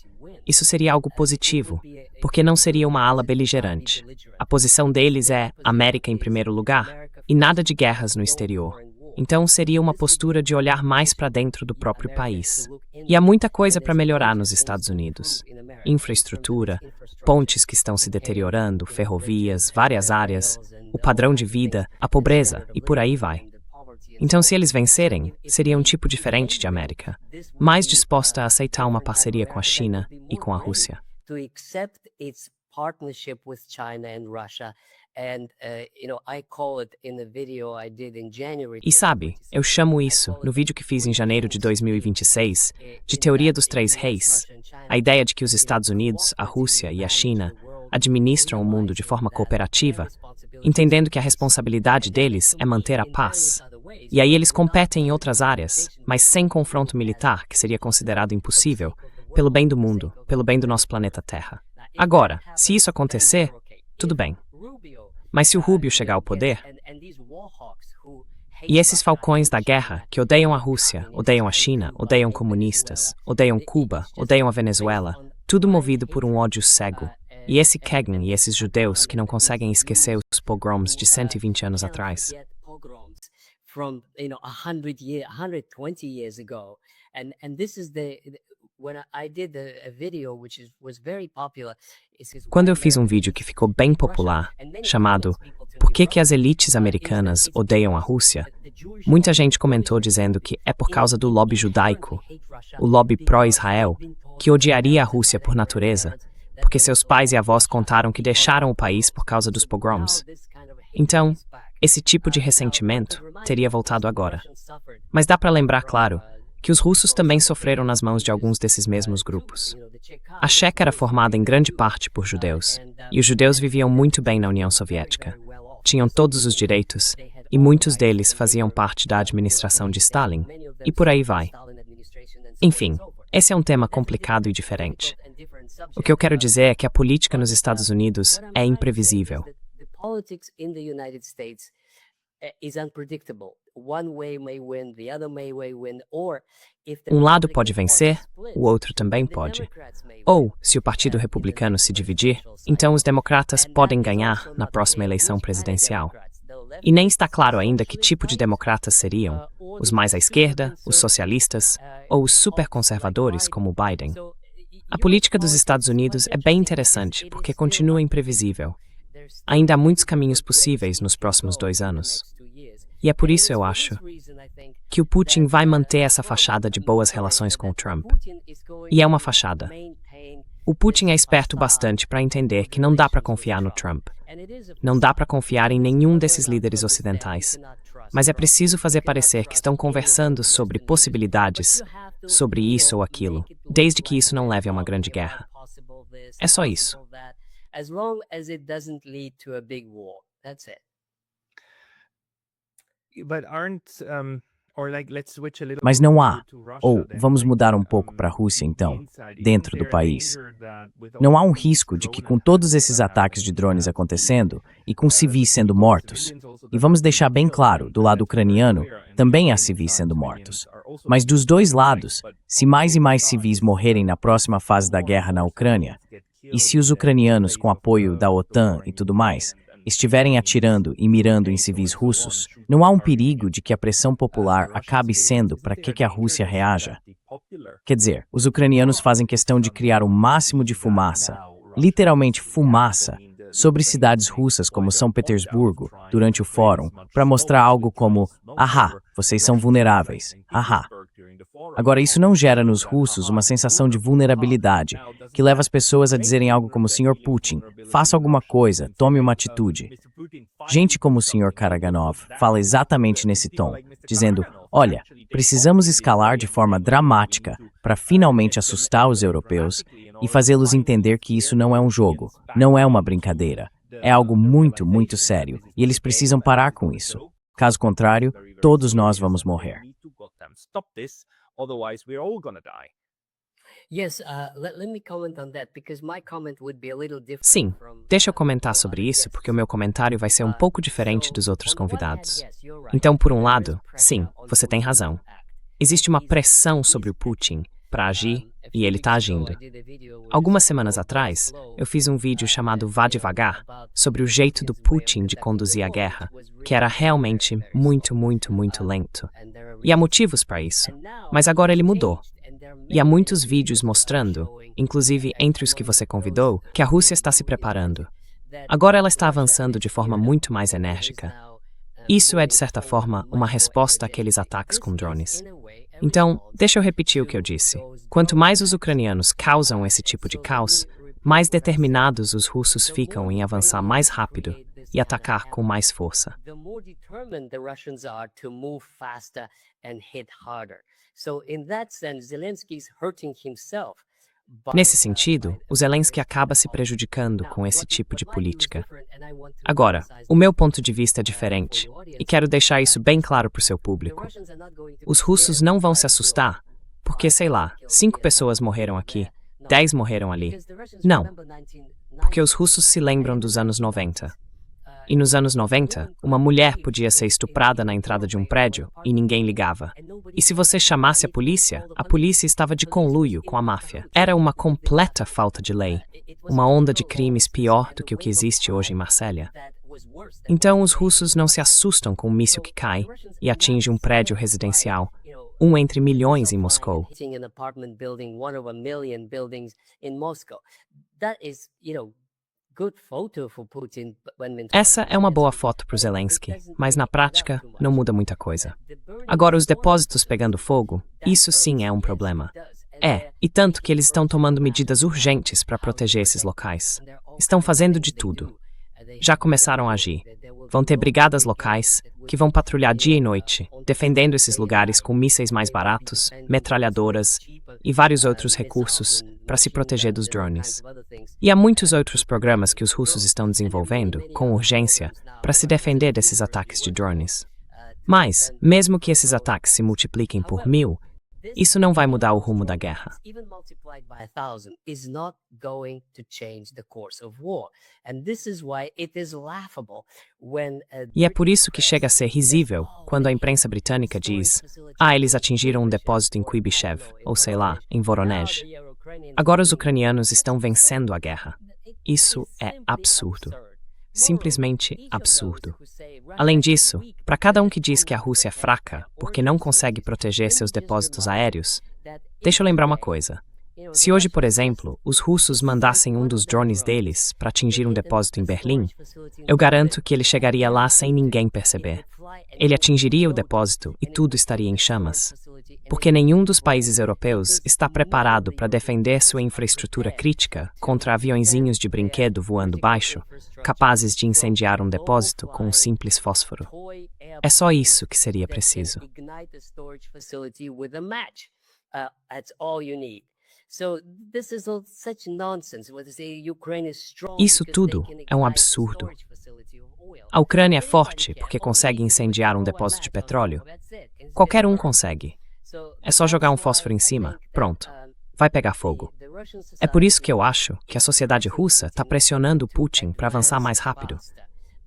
[SPEAKER 4] isso seria algo positivo, porque não seria uma ala beligerante. A posição deles é América em primeiro lugar e nada de guerras no exterior. Então seria uma postura de olhar mais para dentro do próprio país. E há muita coisa para melhorar nos Estados Unidos. Infraestrutura, pontes que estão se deteriorando, ferrovias, várias áreas, o padrão de vida, a pobreza e por aí vai. Então, se eles vencerem, seria um tipo diferente de América, mais disposta a aceitar uma parceria com a China e com a Rússia. E sabe, eu chamo isso, no vídeo que fiz em janeiro de 2026, de teoria dos três reis. A ideia de que os Estados Unidos, a Rússia e a China administram o mundo de forma cooperativa, entendendo que a responsabilidade deles é manter a paz. E aí eles competem em outras áreas, mas sem confronto militar, que seria considerado impossível, pelo bem do mundo, pelo bem do nosso planeta Terra. Agora, se isso acontecer, tudo bem. Mas se o Rubio chegar ao poder, e esses falcões da guerra, que odeiam a Rússia, odeiam a China, odeiam comunistas, odeiam Cuba, odeiam a Venezuela, tudo movido por um ódio cego. E esse Kagan e esses judeus que não conseguem esquecer os pogroms de 120 anos atrás.
[SPEAKER 3] From 120 years ago, and this is
[SPEAKER 4] Quando eu fiz um vídeo que ficou bem popular, chamado Por que as elites americanas odeiam a Rússia? Muita gente comentou dizendo que é por causa do lobby judaico, o lobby pró-Israel, que odiaria a Rússia por natureza, porque seus pais e avós contaram que deixaram o país por causa dos pogroms. Então, esse tipo de ressentimento teria voltado agora. Mas dá para lembrar, claro, que os russos também sofreram nas mãos de alguns desses mesmos grupos. A Checa era formada em grande parte por judeus, e os judeus viviam muito bem na União Soviética. Tinham todos os direitos, e muitos deles faziam parte da administração de Stalin, e por aí vai. Enfim, esse é um tema complicado e diferente. O que eu quero dizer é que a política nos Estados Unidos é imprevisível. Um lado pode vencer, o outro também pode. Ou, se o Partido Republicano se dividir, então os democratas podem ganhar na próxima eleição presidencial. E nem está claro ainda que tipo de democratas seriam, os mais à esquerda, os socialistas, ou os superconservadores como Biden. A política dos Estados Unidos é bem interessante porque continua imprevisível. Ainda há muitos caminhos possíveis nos próximos 2 anos. E é por isso, eu acho, que o Putin vai manter essa fachada de boas relações com o Trump. E é uma fachada. O Putin é esperto bastante para entender que não dá para confiar no Trump. Não dá para confiar em nenhum desses líderes ocidentais. Mas é preciso fazer parecer que estão conversando sobre possibilidades, sobre isso ou aquilo, desde que isso não leve a uma grande guerra. É só isso.
[SPEAKER 2] Mas não há. Ou vamos mudar um pouco para a Rússia, então, dentro do país. Não há um risco de que com todos esses ataques de drones acontecendo e com civis sendo mortos, e vamos deixar bem claro, do lado ucraniano, também há civis sendo mortos. Mas dos dois lados, se mais e mais civis morrerem na próxima fase da guerra na Ucrânia, e se os ucranianos, com apoio da OTAN e tudo mais, estiverem atirando e mirando em civis russos, não há um perigo de que a pressão popular acabe sendo para que a Rússia reaja? Quer dizer, os ucranianos fazem questão de criar o máximo de fumaça, literalmente fumaça, sobre cidades russas como São Petersburgo, durante o fórum, para mostrar algo como, ahá, vocês são vulneráveis, ahá. Agora, isso não gera nos russos uma sensação de vulnerabilidade, que leva as pessoas a dizerem algo como Sr. Putin, faça alguma coisa, tome uma atitude. Gente como o Sr. Karaganov fala exatamente nesse tom, dizendo, olha, precisamos escalar de forma dramática para finalmente assustar os europeus e fazê-los entender que isso não é um jogo, não é uma brincadeira, é algo muito, muito sério, e eles precisam parar com isso. Caso contrário, todos nós vamos morrer.
[SPEAKER 4] Sim, deixa eu comentar sobre isso porque o meu comentário vai ser um pouco diferente dos outros convidados. Então, por um lado, sim, você tem razão. Existe uma pressão sobre o Putin para agir e ele está agindo. Algumas semanas atrás, eu fiz um vídeo chamado Vá Devagar sobre o jeito do Putin de conduzir a guerra, que era realmente muito, muito, muito lento. E há motivos para isso, mas agora ele mudou. E há muitos vídeos mostrando, inclusive entre os que você convidou, que a Rússia está se preparando. Agora ela está avançando de forma muito mais enérgica. Isso é, de certa forma, uma resposta àqueles ataques com drones. Então, deixa eu repetir o que eu disse. Quanto mais os ucranianos causam esse tipo de caos, mais determinados os russos ficam em avançar mais rápido e atacar com mais força. Nesse sentido, o Zelensky acaba se prejudicando com esse tipo de política. Agora, o meu ponto de vista é diferente, e quero deixar isso bem claro para o seu público. Os russos não vão se assustar, porque, sei lá, 5 pessoas morreram aqui, 10 morreram ali. Não, porque os russos se lembram dos anos 90. E nos anos 90, uma mulher podia ser estuprada na entrada de um prédio e ninguém ligava. E se você chamasse a polícia estava de conluio com a máfia. Era uma completa falta de lei, uma onda de crimes pior do que o que existe hoje em Marsella. Então os russos não se assustam com um míssil que cai e atinge um prédio residencial, um entre milhões em Moscou.
[SPEAKER 3] Hitting an apartment building, 1/1,000,000 buildings in Moscow. That is, good photo for Putin when
[SPEAKER 4] Essa é uma boa foto para o Zelensky, mas na prática não muda muita coisa. Agora, os depósitos pegando fogo, isso sim é um problema. E tanto que eles estão tomando medidas urgentes para proteger esses locais. Estão fazendo de tudo. Já começaram a agir. Vão ter brigadas locais que vão patrulhar dia e noite, defendendo esses lugares com mísseis mais baratos, metralhadoras e vários outros recursos para se proteger dos drones. E há muitos outros programas que os russos estão desenvolvendo, com urgência, para se defender desses ataques de drones. Mas, mesmo que esses ataques se multipliquem por 1000, isso não vai mudar o rumo da guerra.
[SPEAKER 3] Even multiplied by 1,000 is not going to change the course of war. And this is why it is laughable when
[SPEAKER 4] E é por isso que chega a ser risível quando a imprensa britânica diz: eles atingiram um depósito em Kuibychev, ou sei lá, em Voronezh. Agora os ucranianos estão vencendo a guerra. Isso é absurdo. Simplesmente absurdo. Além disso, para cada um que diz que a Rússia é fraca porque não consegue proteger seus depósitos aéreos, deixa eu lembrar uma coisa. Se hoje, por exemplo, os russos mandassem um dos drones deles para atingir um depósito em Berlim, eu garanto que ele chegaria lá sem ninguém perceber. Ele atingiria o depósito e tudo estaria em chamas. Porque nenhum dos países europeus está preparado para defender sua infraestrutura crítica contra aviõezinhos de brinquedo voando baixo, capazes de incendiar um depósito com um simples fósforo. É só isso que seria preciso. Isso tudo é um absurdo. A Ucrânia é forte porque consegue incendiar um depósito de petróleo. Qualquer um consegue. É só jogar um fósforo em cima, pronto, vai pegar fogo. É por isso que eu acho que a sociedade russa está pressionando o Putin para avançar mais rápido.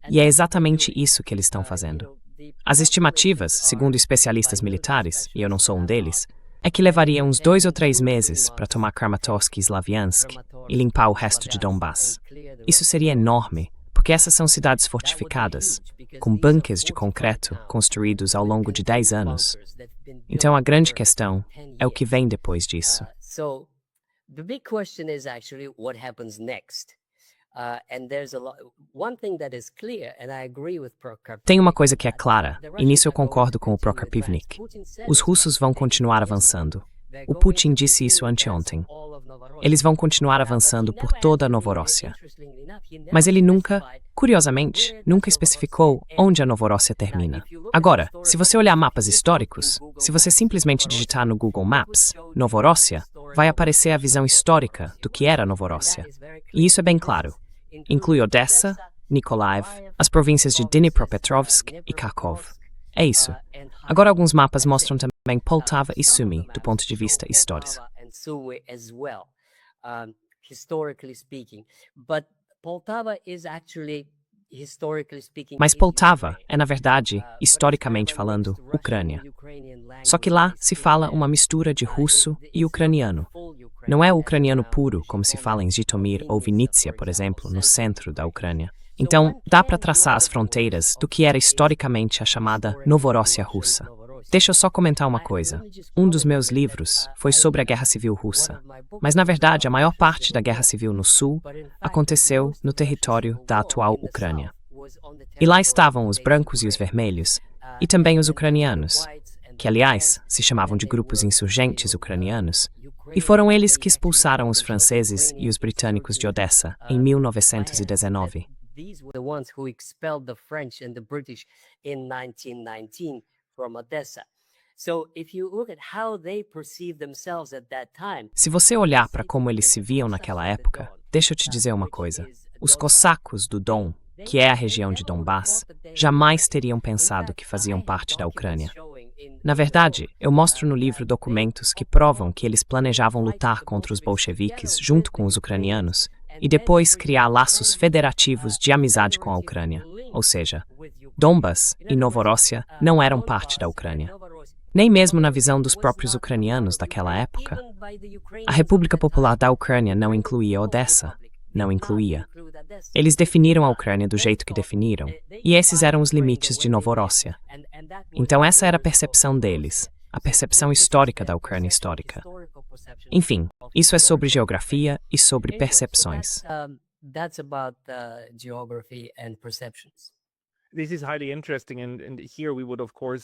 [SPEAKER 4] E é exatamente isso que eles estão fazendo. As estimativas, segundo especialistas militares, e eu não sou um deles, é que levaria uns 2 ou 3 meses para tomar Kramatorsk e Slaviansk e limpar o resto de Donbass. Isso seria enorme, porque essas são cidades fortificadas, com bunkers de concreto construídos ao longo de 10 anos. Então a grande questão é o que vem depois disso.
[SPEAKER 3] So the big question is actually what happens next. And there's one thing that is clear, and I agree with Prokopievnik.
[SPEAKER 4] Tem uma coisa que é clara, e nisso eu concordo com o Prokopievnik. Os russos vão continuar avançando. O Putin disse isso anteontem. Eles vão continuar avançando por toda a Novorossia. Mas ele nunca, curiosamente, nunca especificou onde a Novorossia termina. Agora, se você olhar mapas históricos, se você simplesmente digitar no Google Maps Novorossia, vai aparecer a visão histórica do que era Novorossia. E isso é bem claro. Inclui Odessa, Nikolaev, as províncias de Dnipropetrovsk e Kharkov. É isso. Agora alguns mapas mostram também Poltava e Sumy do ponto de vista histórico. Mas Poltava é, na verdade, historicamente falando, Ucrânia. Só que lá se fala uma mistura de russo e ucraniano. Não é o ucraniano puro, como se fala em Zhytomyr ou Vinnytsia, por exemplo, no centro da Ucrânia. Então, dá para traçar as fronteiras do que era historicamente a chamada Novorossia russa. Deixa eu só comentar uma coisa. Um dos meus livros foi sobre a Guerra Civil Russa. Mas, na verdade, a maior parte da Guerra Civil no Sul aconteceu no território da atual Ucrânia. E lá estavam os brancos e os vermelhos, e também os ucranianos, que, aliás, se chamavam de grupos insurgentes ucranianos, e foram eles que expulsaram os franceses e os britânicos de Odessa em 1919.
[SPEAKER 3] These were the ones who expelled the French and the British in 1919 from Odessa. So if you look at how they perceived themselves at that time,
[SPEAKER 4] se você olhar para como eles se viam naquela época, deixa eu te dizer uma coisa. Os cossacos do Don, que é a região de Donbass, jamais teriam pensado que faziam parte da Ucrânia. Na verdade, eu mostro no livro documentos que provam que eles planejavam lutar contra os bolcheviques junto com os ucranianos e depois criar laços federativos de amizade com a Ucrânia. Ou seja, Donbass e Novorossia não eram parte da Ucrânia. Nem mesmo na visão dos próprios ucranianos daquela época. A República Popular da Ucrânia não incluía Odessa. Não incluía. Eles definiram a Ucrânia do jeito que definiram, e esses eram os limites de Novorossia. Então essa era a percepção deles. a percepção histórica da Ucrânia histórica. Enfim, isso é sobre geografia e sobre percepções.
[SPEAKER 3] That's about geography and perceptions.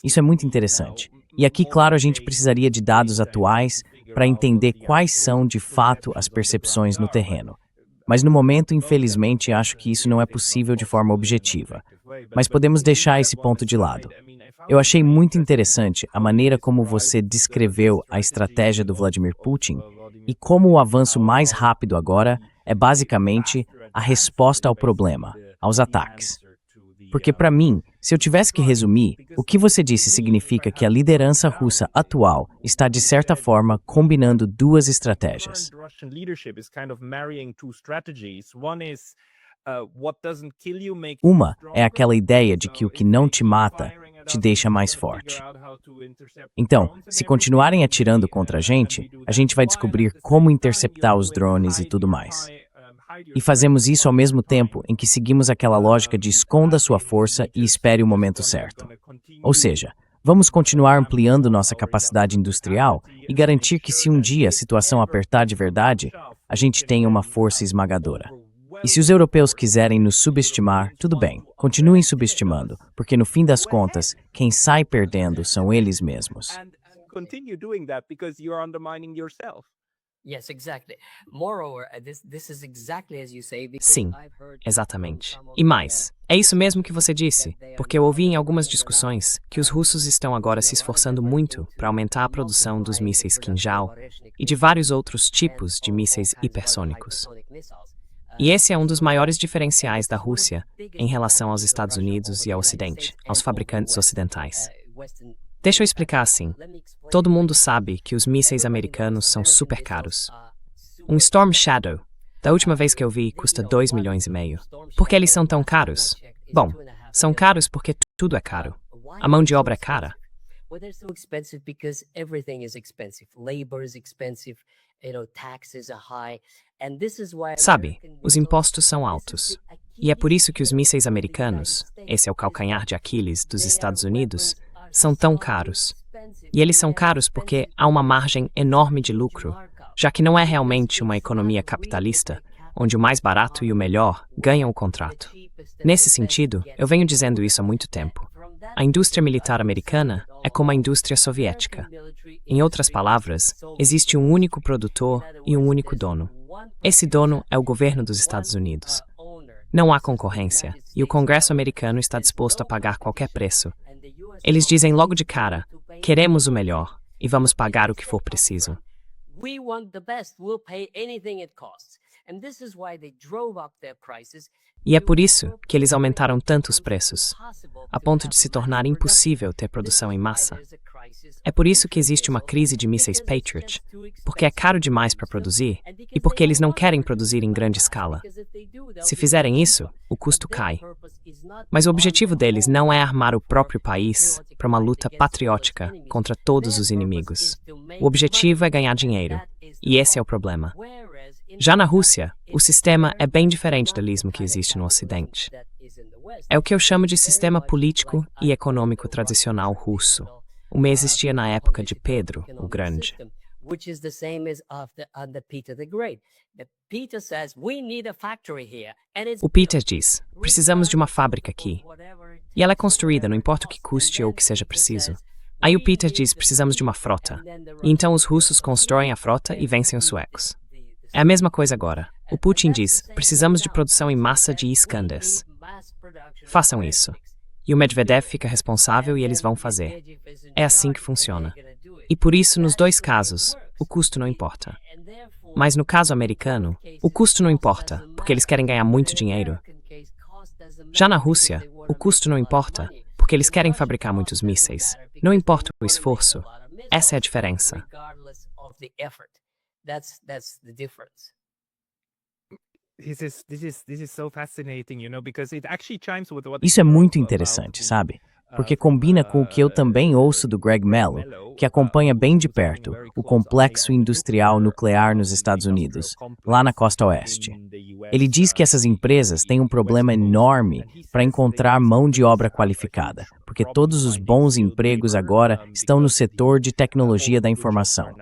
[SPEAKER 2] Isso é muito interessante. E aqui, claro, a gente precisaria de dados atuais para entender quais são, de fato, as percepções no terreno. Mas no momento, infelizmente, acho que isso não é possível de forma objetiva. Mas podemos deixar esse ponto de lado. Eu achei muito interessante a maneira como você descreveu a estratégia do Vladimir Putin e como o avanço mais rápido agora é basicamente a resposta ao problema, aos ataques. Porque, para mim, se eu tivesse que resumir, o que você disse significa que a liderança russa atual está, de certa forma, combinando duas estratégias. Uma é aquela ideia de que o que não te mata te deixa mais forte. Então, se continuarem atirando contra a gente vai descobrir como interceptar os drones e tudo mais. E fazemos isso ao mesmo tempo em que seguimos aquela lógica de esconda sua força e espere o momento certo. Ou seja, vamos continuar ampliando nossa capacidade industrial e garantir que se um dia a situação apertar de verdade, a gente tenha uma força esmagadora. E se os europeus quiserem nos subestimar, tudo bem, continuem subestimando, porque no fim das contas, quem sai perdendo são eles mesmos.
[SPEAKER 3] Yes, exactly. Moreover, this is exactly as you say, because
[SPEAKER 4] Sim,
[SPEAKER 3] I've heard
[SPEAKER 4] exatamente. E mais, é isso mesmo que você disse, porque eu ouvi em algumas discussões que os russos estão agora se esforçando muito para aumentar a produção dos mísseis Kinjal e de vários outros tipos de mísseis hipersônicos. E esse é um dos maiores diferenciais da Rússia em relação aos Estados Unidos e ao Ocidente, aos fabricantes ocidentais. Deixa eu explicar assim. Todo mundo sabe que os mísseis americanos são super caros. Um Storm Shadow, da última vez que eu vi, custa 2,5 milhões. Por que eles são tão caros? Bom, são caros porque tudo é caro. A mão de obra é cara.
[SPEAKER 3] Well, they're so expensive because everything is expensive. Labor is expensive, taxes are high. And this is why
[SPEAKER 4] Sabe, os impostos são altos. E é por isso que os mísseis americanos, esse é o calcanhar de Aquiles dos Estados Unidos, são tão caros. E eles são caros porque há uma margem enorme de lucro, já que não é realmente uma economia capitalista, onde o mais barato e o melhor ganham o contrato. Nesse sentido, eu venho dizendo isso há muito tempo. A indústria militar americana é como a indústria soviética. Em outras palavras, existe um único produtor e um único dono. Esse dono é o governo dos Estados Unidos. Não há concorrência, e o Congresso americano está disposto a pagar qualquer preço. Eles dizem logo de cara, queremos o melhor, e vamos pagar o que for preciso.
[SPEAKER 3] we want the best, we'll pay anything it costs. And this is why they drove up their prices.
[SPEAKER 4] E é por isso que eles aumentaram tanto os preços, a ponto de se tornar impossível ter produção em massa. É por isso que existe uma crise de mísseis Patriot, porque é caro demais para produzir e porque eles não querem produzir em grande escala. Se fizerem isso, o custo cai. Mas o objetivo deles não é armar o próprio país para uma luta patriótica contra todos os inimigos. O objetivo é ganhar dinheiro, e esse é o problema. Já na Rússia, o sistema é bem diferente do lismo que existe no Ocidente. É o que eu chamo de sistema político e econômico tradicional russo. Uma existia na época de Pedro o Grande. O Peter diz, precisamos de uma fábrica aqui. E ela é construída, não importa o que custe ou o que seja preciso. Aí o Peter diz, precisamos de uma frota. E então os russos constroem a frota e vencem os suecos. É a mesma coisa agora. O Putin diz, precisamos de produção em massa de Iskanders. Façam isso. E o Medvedev fica responsável e eles vão fazer. É assim que funciona. E por isso, nos dois casos, o custo não importa. Mas no caso americano, o custo não importa, porque eles querem ganhar muito dinheiro. Já na Rússia, o custo não importa, porque eles querem fabricar muitos mísseis. Não importa o esforço. Essa é a diferença.
[SPEAKER 3] That's the difference.
[SPEAKER 2] Isso é muito interessante, sabe? porque combina com o que eu também ouço do Greg Mello, que acompanha bem de perto o complexo industrial nuclear nos Estados Unidos, lá na costa oeste. Ele diz que essas empresas têm um problema enorme para encontrar mão de obra qualificada, porque todos os bons empregos agora estão no setor de tecnologia da informação.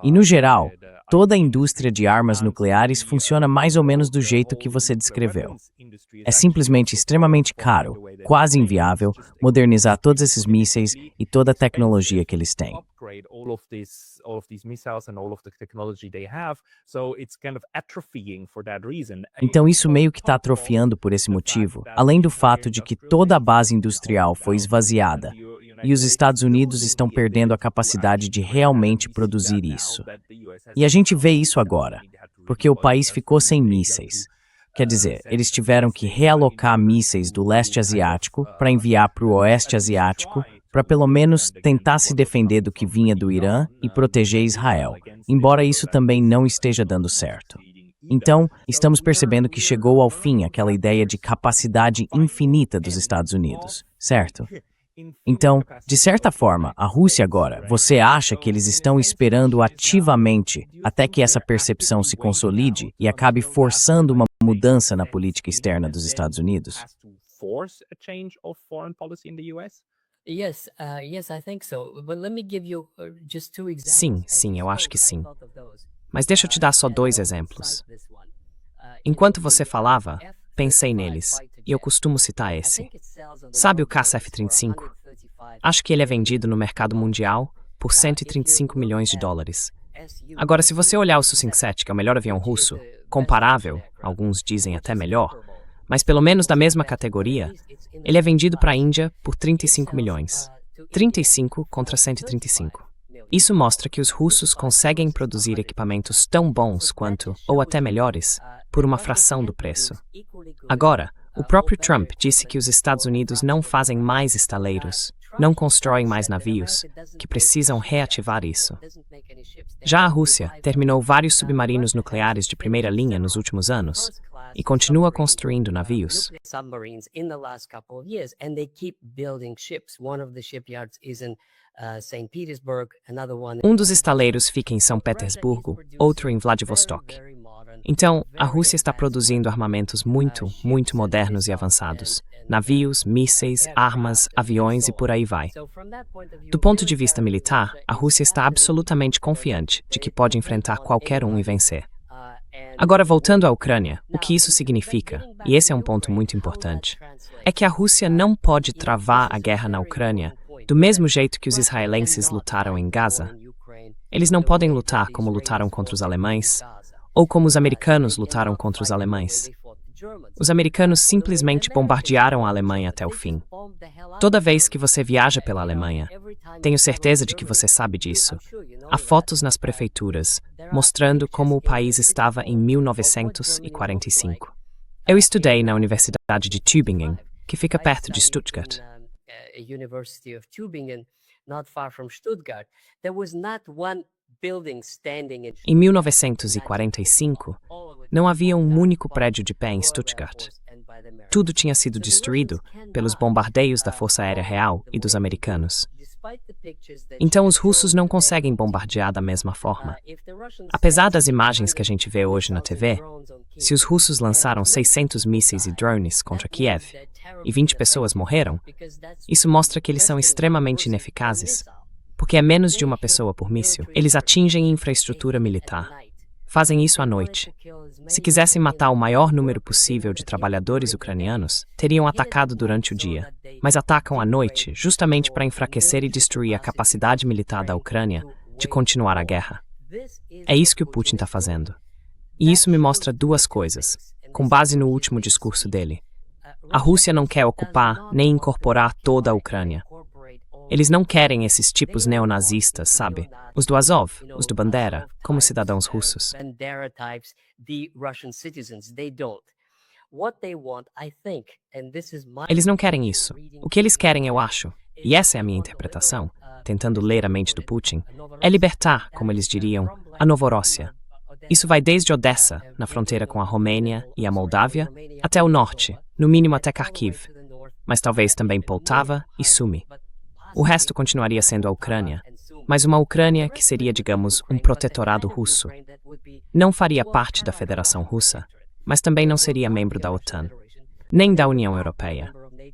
[SPEAKER 2] E, no geral, toda a indústria de armas nucleares funciona mais ou menos do jeito que você descreveu. É simplesmente extremamente caro, quase inviável, modernizar todos esses mísseis e toda a tecnologia que eles têm. Então isso meio que está atrofiando por esse motivo, além do fato de que toda a base industrial foi esvaziada e os Estados Unidos estão perdendo a capacidade de realmente produzir isso. E a gente vê isso agora, porque o país ficou sem mísseis. Quer dizer, eles tiveram que realocar mísseis do leste asiático para enviar para o oeste asiático, para pelo menos tentar se defender do que vinha do Irã e proteger Israel, embora isso também não esteja dando certo. Então, estamos percebendo que chegou ao fim aquela ideia de capacidade infinita dos Estados Unidos, certo? Então, de certa forma, a Rússia agora, você acha que eles estão esperando ativamente até que essa percepção se consolide e acabe forçando uma mudança na política externa dos Estados Unidos?
[SPEAKER 3] Yes, I think so. But let me give you just two examples.
[SPEAKER 4] Sim, eu acho que sim. Mas deixa eu te dar só 2 exemplos. Enquanto você falava, pensei neles, e eu costumo citar esse. Sabe o caça F-35? Acho que ele é vendido no mercado mundial por 135 milhões de dólares. Agora, se você olhar o Su-57, que é o melhor avião russo, comparável, alguns dizem até melhor, mas pelo menos da mesma categoria, ele é vendido para a Índia por 35 milhões. 35 contra 135. Isso mostra que os russos conseguem produzir equipamentos tão bons quanto, ou até melhores, por uma fração do preço. Agora, o próprio Trump disse que os Estados Unidos não fazem mais estaleiros, não constroem mais navios, que precisam reativar isso. Já a Rússia terminou vários submarinos nucleares de primeira linha nos últimos anos e continua construindo navios. Um dos estaleiros fica em São Petersburgo, outro em Vladivostok. Então, a Rússia está produzindo armamentos muito modernos e avançados. Navios, mísseis, armas, aviões e por aí vai. Do ponto de vista militar, a Rússia está absolutamente confiante de que pode enfrentar qualquer um e vencer. Agora, voltando à Ucrânia, o que isso significa, e esse é um ponto muito importante, é que a Rússia não pode travar a guerra na Ucrânia do mesmo jeito que os israelenses lutaram em Gaza. Eles não podem lutar como lutaram contra os alemães, ou como os americanos lutaram contra os alemães. Os americanos simplesmente bombardearam a Alemanha até o fim. Toda vez que você viaja pela Alemanha, tenho certeza de que você sabe disso, há fotos nas prefeituras mostrando como o país estava em 1945. Eu estudei na Universidade de Tübingen, que fica perto de Stuttgart. Em 1945, não havia um único prédio de pé em Stuttgart. Tudo tinha sido destruído pelos bombardeios da Força Aérea Real e dos americanos. Então os russos não conseguem bombardear da mesma forma. Apesar das imagens que a gente vê hoje na TV, se os russos lançaram 600 mísseis e drones contra Kiev e 20 pessoas morreram, isso mostra que eles são extremamente ineficazes. Porque é menos de uma pessoa por míssil. Eles atingem infraestrutura militar. Fazem isso à noite. Se quisessem matar o maior número possível de trabalhadores ucranianos, teriam atacado durante o dia, mas atacam à noite justamente para enfraquecer e destruir a capacidade militar da Ucrânia de continuar a guerra. É isso que o Putin está fazendo. E isso me mostra 2 coisas, com base no último discurso dele. A Rússia não quer ocupar nem incorporar toda a Ucrânia. Eles não querem esses tipos neonazistas, sabe? Os do Azov, os do Bandera, como cidadãos russos. Eles não querem isso. O que eles querem, eu acho, e essa é a minha interpretação, tentando ler a mente do Putin, é libertar, como eles diriam, a Novorossia. Isso vai desde Odessa, na fronteira com a Romênia e a Moldávia, até o norte, no mínimo até Kharkiv. mas talvez também Poltava e Sumy. O resto continuaria sendo a Ucrânia, mas uma Ucrânia que seria, digamos, um protetorado russo. Não faria parte da Federação Russa, mas também não seria membro da OTAN, nem da União Europeia.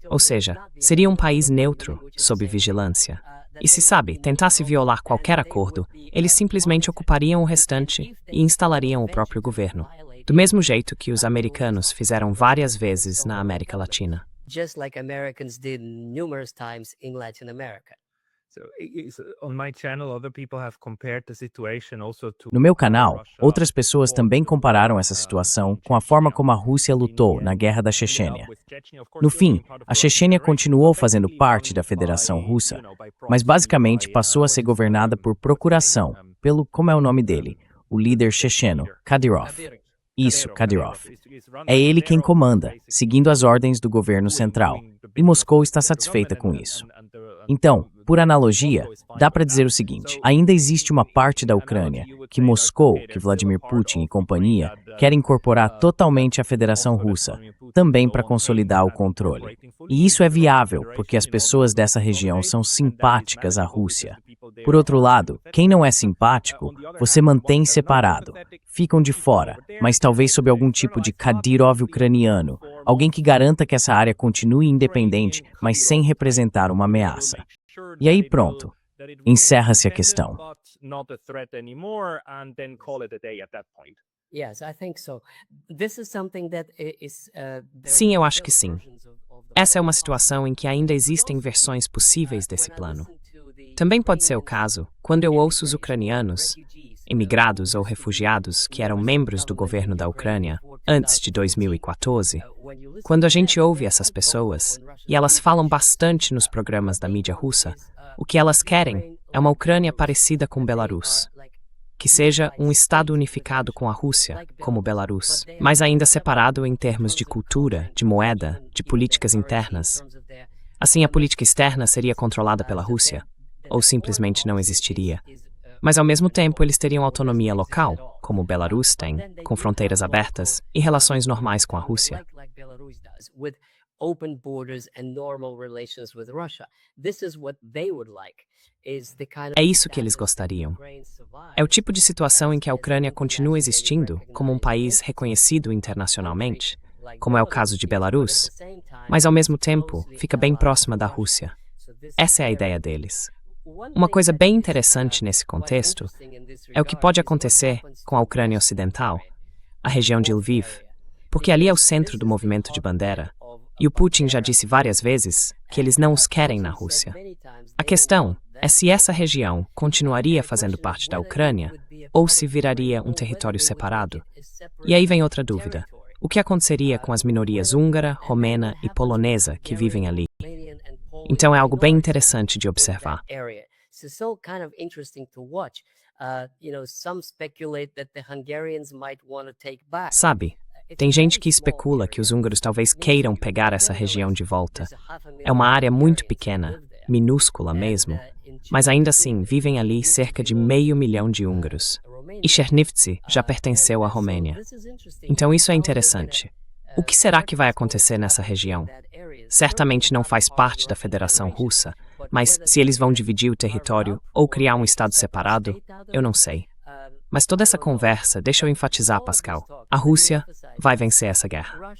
[SPEAKER 4] Ou seja, seria um país neutro, sob vigilância. E se sabe, tentasse violar qualquer acordo, eles simplesmente ocupariam o restante e instalariam o próprio governo, do mesmo jeito que os americanos fizeram várias vezes na América Latina.
[SPEAKER 3] Just like Americans did numerous times in Latin America.
[SPEAKER 1] On my channel, other people have compared the situation also to
[SPEAKER 2] No meu canal, outras pessoas também compararam essa situação com a forma como a Rússia lutou na Guerra da Chechênia. No fim, a Chechênia continuou fazendo parte da Federação Russa, mas basicamente passou a ser governada por procuração, pelo, como é o nome dele, o líder checheno, Kadyrov. Isso, Kadyrov. É ele quem comanda, seguindo as ordens do governo central, e Moscou está satisfeita com isso. Então, por analogia, dá para dizer o seguinte: ainda existe uma parte da Ucrânia que Moscou, que Vladimir Putin e companhia, querem incorporar totalmente à Federação Russa, também para consolidar o controle. E isso é viável, porque as pessoas dessa região são simpáticas à Rússia. Por outro lado, quem não é simpático, você mantém separado. Ficam de fora, mas talvez sob algum tipo de Kadyrov ucraniano, alguém que garanta que essa área continue independente, mas sem representar uma ameaça. E aí pronto, encerra-se a questão.
[SPEAKER 3] Yes, I think so. This is something that is
[SPEAKER 4] Sim, eu acho que sim. Essa é uma situação em que ainda existem versões possíveis desse plano. Também pode ser o caso quando eu ouço os ucranianos, imigrados ou refugiados que eram membros do governo da Ucrânia antes de 2014, quando a gente ouve essas pessoas, e elas falam bastante nos programas da mídia russa, o que elas querem é uma Ucrânia parecida com Belarus, que seja um Estado unificado com a Rússia, como Belarus, mas ainda separado em termos de cultura, de moeda, de políticas internas. Assim, a política externa seria controlada pela Rússia, ou simplesmente não existiria. Mas, ao mesmo tempo, eles teriam autonomia local, como Belarus tem, com fronteiras abertas e relações normais com a Rússia. É isso que eles gostariam. É o tipo de situação em que a Ucrânia continua existindo como um país reconhecido internacionalmente, como é o caso de Belarus, mas, ao mesmo tempo, fica bem próxima da Rússia. Essa é a ideia deles. Uma coisa bem interessante nesse contexto é o que pode acontecer com a Ucrânia Ocidental, a região de Lviv, porque ali é o centro do movimento de Bandera, e o Putin já disse várias vezes que eles não os querem na Rússia. A questão é se essa região continuaria fazendo parte da Ucrânia ou se viraria um território separado. E aí vem outra dúvida. O que aconteceria com as minorias húngara, romena e polonesa que vivem ali? Então é algo bem interessante de observar. Sabe, tem gente que especula que os húngaros talvez queiram pegar essa região de volta. É uma área muito pequena, minúscula mesmo, mas ainda assim vivem ali cerca de 500 mil de húngaros. E Chernivtsi já pertenceu à Romênia. Então isso é interessante. O que será que vai acontecer nessa região? Certamente não faz parte da Federação Russa, mas se eles vão dividir o território ou criar um estado separado, eu não sei. Mas toda essa conversa deixa eu enfatizar, Pascal. A Rússia vai vencer essa guerra.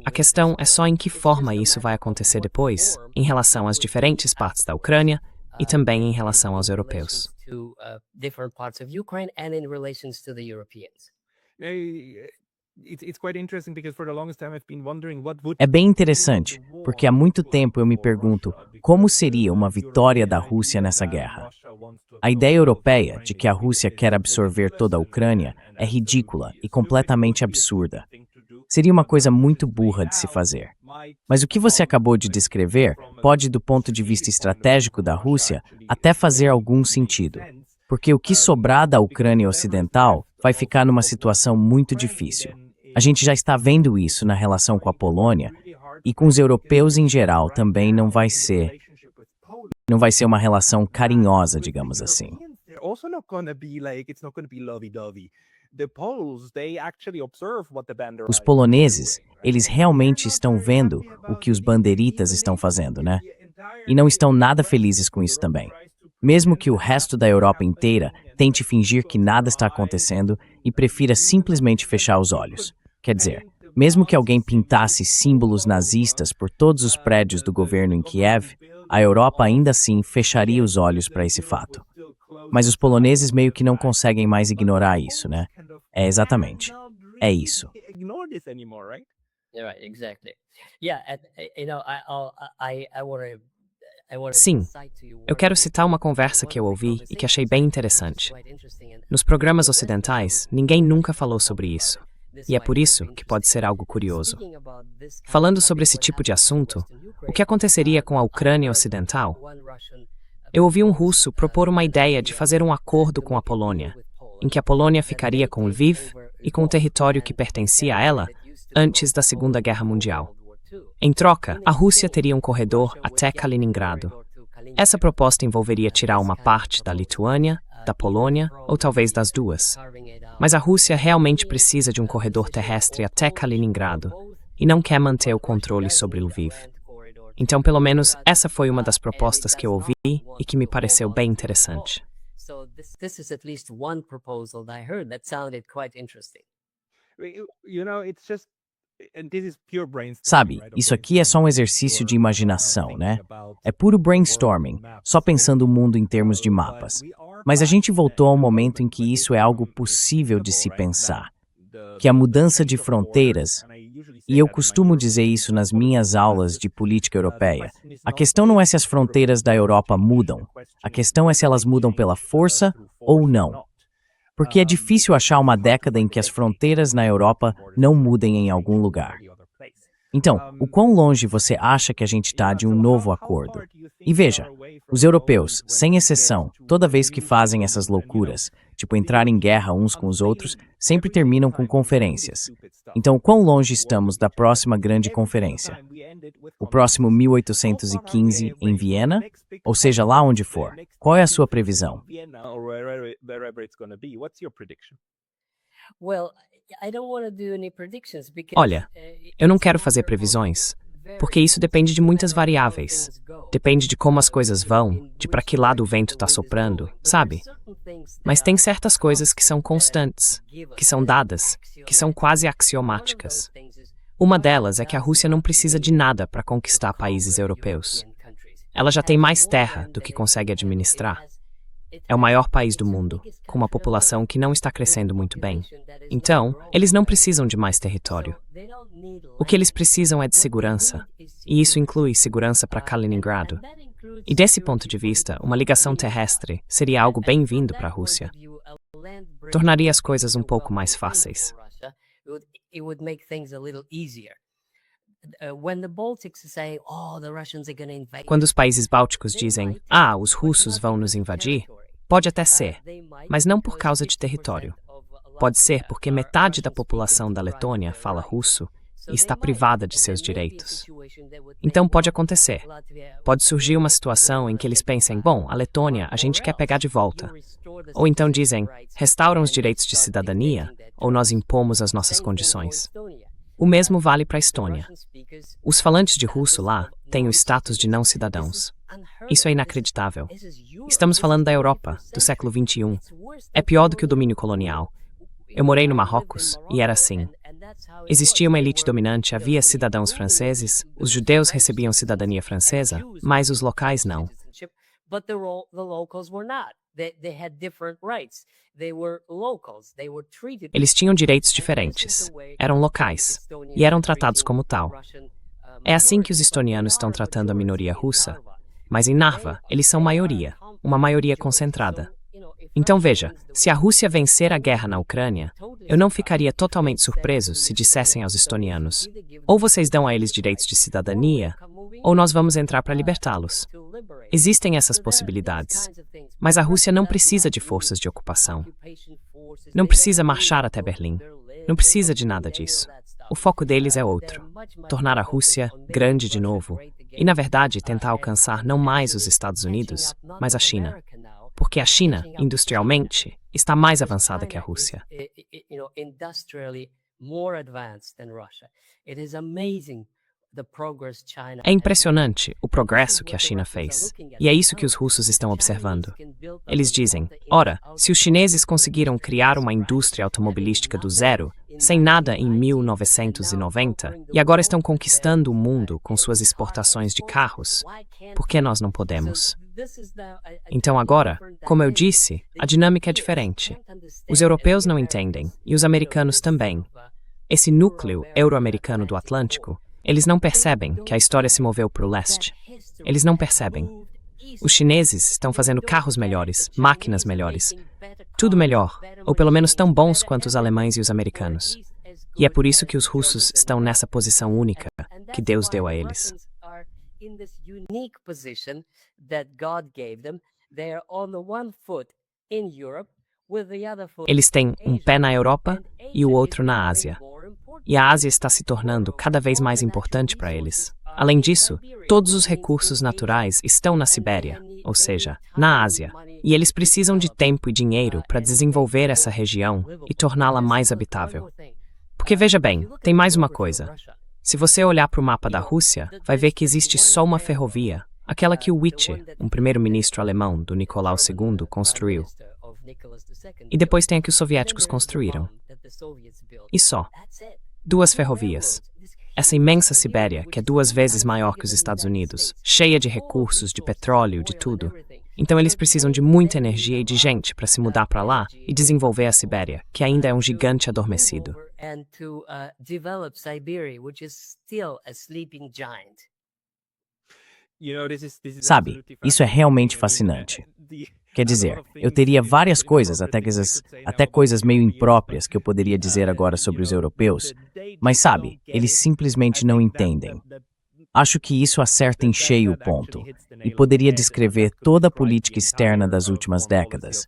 [SPEAKER 4] A questão é só em que forma isso vai acontecer depois, em relação às diferentes partes da Ucrânia e também em relação aos europeus.
[SPEAKER 2] É bem interessante, porque há muito tempo eu me pergunto como seria uma vitória da Rússia nessa guerra. A ideia europeia de que a Rússia quer absorver toda a Ucrânia é ridícula e completamente absurda. Seria uma coisa muito burra de se fazer. Mas o que você acabou de descrever pode, do ponto de vista estratégico da Rússia, até fazer algum sentido. Porque o que sobrar da Ucrânia Ocidental vai ficar numa situação muito difícil. A gente já está vendo isso na relação com a Polônia, e com os europeus em geral também não vai ser uma relação carinhosa, digamos assim. Os poloneses, eles realmente estão vendo o que os banderitas estão fazendo, né? E não estão nada felizes com isso também. Mesmo que o resto da Europa inteira tente fingir que nada está acontecendo e prefira simplesmente fechar os olhos. Quer dizer, mesmo que alguém pintasse símbolos nazistas por todos os prédios do governo em Kiev, a Europa ainda assim fecharia os olhos para esse fato. Mas os poloneses meio que não conseguem mais ignorar isso, né? É exatamente. É isso.
[SPEAKER 3] Yeah, right, exactly. Yeah, and, I want to
[SPEAKER 4] Sim, eu quero citar uma conversa que eu ouvi e que achei bem interessante. Nos programas ocidentais, ninguém nunca falou sobre isso. E é por isso que pode ser algo curioso. Falando sobre esse tipo de assunto, o que aconteceria com a Ucrânia Ocidental? Eu ouvi um russo propor uma ideia de fazer um acordo com a Polônia, em que a Polônia ficaria com Lviv e com o território que pertencia a ela antes da Segunda Guerra Mundial. Em troca, a Rússia teria um corredor até Kaliningrado. Essa proposta envolveria tirar uma parte da Lituânia, da Polônia ou talvez das duas. Mas a Rússia realmente precisa de um corredor terrestre até Kaliningrado e não quer manter o controle sobre Lviv. Então, pelo menos, essa foi uma das propostas que eu ouvi e que me pareceu bem interessante.
[SPEAKER 3] So this is at least one proposal that I heard that sounded quite interesting.
[SPEAKER 2] Sabe, isso aqui é só um exercício de imaginação, né? É puro brainstorming, só pensando o mundo em termos de mapas. Mas a gente voltou ao momento em que isso é algo possível de se pensar. Que a mudança de fronteiras, e eu costumo dizer isso nas minhas aulas de política europeia, a questão não é se as fronteiras da Europa mudam, a questão é se elas mudam pela força ou não. Porque é difícil achar uma década em que as fronteiras na Europa não mudem em algum lugar. Então, o quão longe você acha que a gente está de um novo acordo? E veja, os europeus, sem exceção, toda vez que fazem essas loucuras, tipo entrar em guerra uns com os outros, sempre terminam com conferências. Então, o quão longe estamos da próxima grande conferência? O próximo 1815 em Viena? Ou seja, lá onde for. Qual é a sua previsão?
[SPEAKER 3] Well, I don't want to do any predictions because
[SPEAKER 4] Olha, eu não quero fazer previsões, porque isso depende de muitas variáveis. Depende de como as coisas vão, de para que lado o vento está soprando, sabe? Mas tem certas coisas que são constantes, que são dadas, que são quase axiomáticas. Uma delas é que a Rússia não precisa de nada para conquistar países europeus. Ela já tem mais terra do que consegue administrar. É o maior país do mundo, com uma população que não está crescendo muito bem. Então, eles não precisam de mais território. O que eles precisam é de segurança, e isso inclui segurança para Kaliningrado. E desse ponto de vista, uma ligação terrestre seria algo bem-vindo para a Rússia. Tornaria as coisas um pouco mais fáceis. Quando os países bálticos dizem, os russos vão nos invadir, pode até ser, mas não por causa de território. Pode ser porque metade da população da Letônia fala russo e está privada de seus direitos. Então pode acontecer. Pode surgir uma situação em que eles pensem, bom, a Letônia a gente quer pegar de volta. Ou então dizem, restauram os direitos de cidadania, ou nós impomos as nossas condições. O mesmo vale para a Estônia. Os falantes de russo lá têm o status de não cidadãos. Isso é inacreditável. Estamos falando da Europa, do século XXI. É pior do que o domínio colonial. Eu morei no Marrocos e era assim. Existia uma elite dominante, havia cidadãos franceses, os judeus recebiam cidadania francesa, mas os locais não. Eles tinham direitos diferentes, eram locais, e eram tratados como tal. É assim que os estonianos estão tratando a minoria russa, mas em Narva, eles são maioria, uma maioria concentrada. Então veja, se a Rússia vencer a guerra na Ucrânia, eu não ficaria totalmente surpreso se dissessem aos estonianos, ou vocês dão a eles direitos de cidadania, ou nós vamos entrar para libertá-los. Existem essas possibilidades, mas a Rússia não precisa de forças de ocupação. Não precisa marchar até Berlim. Não precisa de nada disso. O foco deles é outro. Tornar a Rússia grande de novo e, na verdade, tentar alcançar não mais os Estados Unidos, mas a China. Porque a China, industrialmente, está mais avançada que a Rússia. É impressionante o progresso que a China fez, e é isso que os russos estão observando. Eles dizem, ora, se os chineses conseguiram criar uma indústria automobilística do zero, sem nada em 1990, e agora estão conquistando o mundo com suas exportações de carros, por que nós não podemos? Então agora, como eu disse, a dinâmica é diferente. Os europeus não entendem, e os americanos também. Esse núcleo euro-americano do Atlântico, eles não percebem que a história se moveu para o leste. Eles não percebem. Os chineses estão fazendo carros melhores, máquinas melhores, tudo melhor, ou pelo menos tão bons quanto os alemães e os americanos. E é por isso que os russos estão nessa posição única que Deus deu a eles. Eles têm um pé na Europa e o outro na Ásia. E a Ásia está se tornando cada vez mais importante para eles. Além disso, todos os recursos naturais estão na Sibéria, ou seja, na Ásia, e eles precisam de tempo e dinheiro para desenvolver essa região e torná-la mais habitável. Porque veja bem, tem mais uma coisa. Se você olhar para o mapa da Rússia, vai ver que existe só uma ferrovia, aquela que o Witte, um primeiro-ministro alemão do Nicolau II, construiu. E depois tem a que os soviéticos construíram. E só. 2 ferrovias. Essa imensa Sibéria, que é 2 vezes maior que os Estados Unidos, cheia de recursos, de petróleo, de tudo. Então eles precisam de muita energia e de gente para se mudar para lá e desenvolver a Sibéria, que ainda é um gigante adormecido.
[SPEAKER 2] Sabe, isso é realmente fascinante. Quer dizer, eu teria várias coisas, até coisas meio impróprias que eu poderia dizer agora sobre os europeus, mas sabe, eles simplesmente não entendem. Acho que isso acerta em cheio o ponto, e poderia descrever toda a política externa das últimas décadas.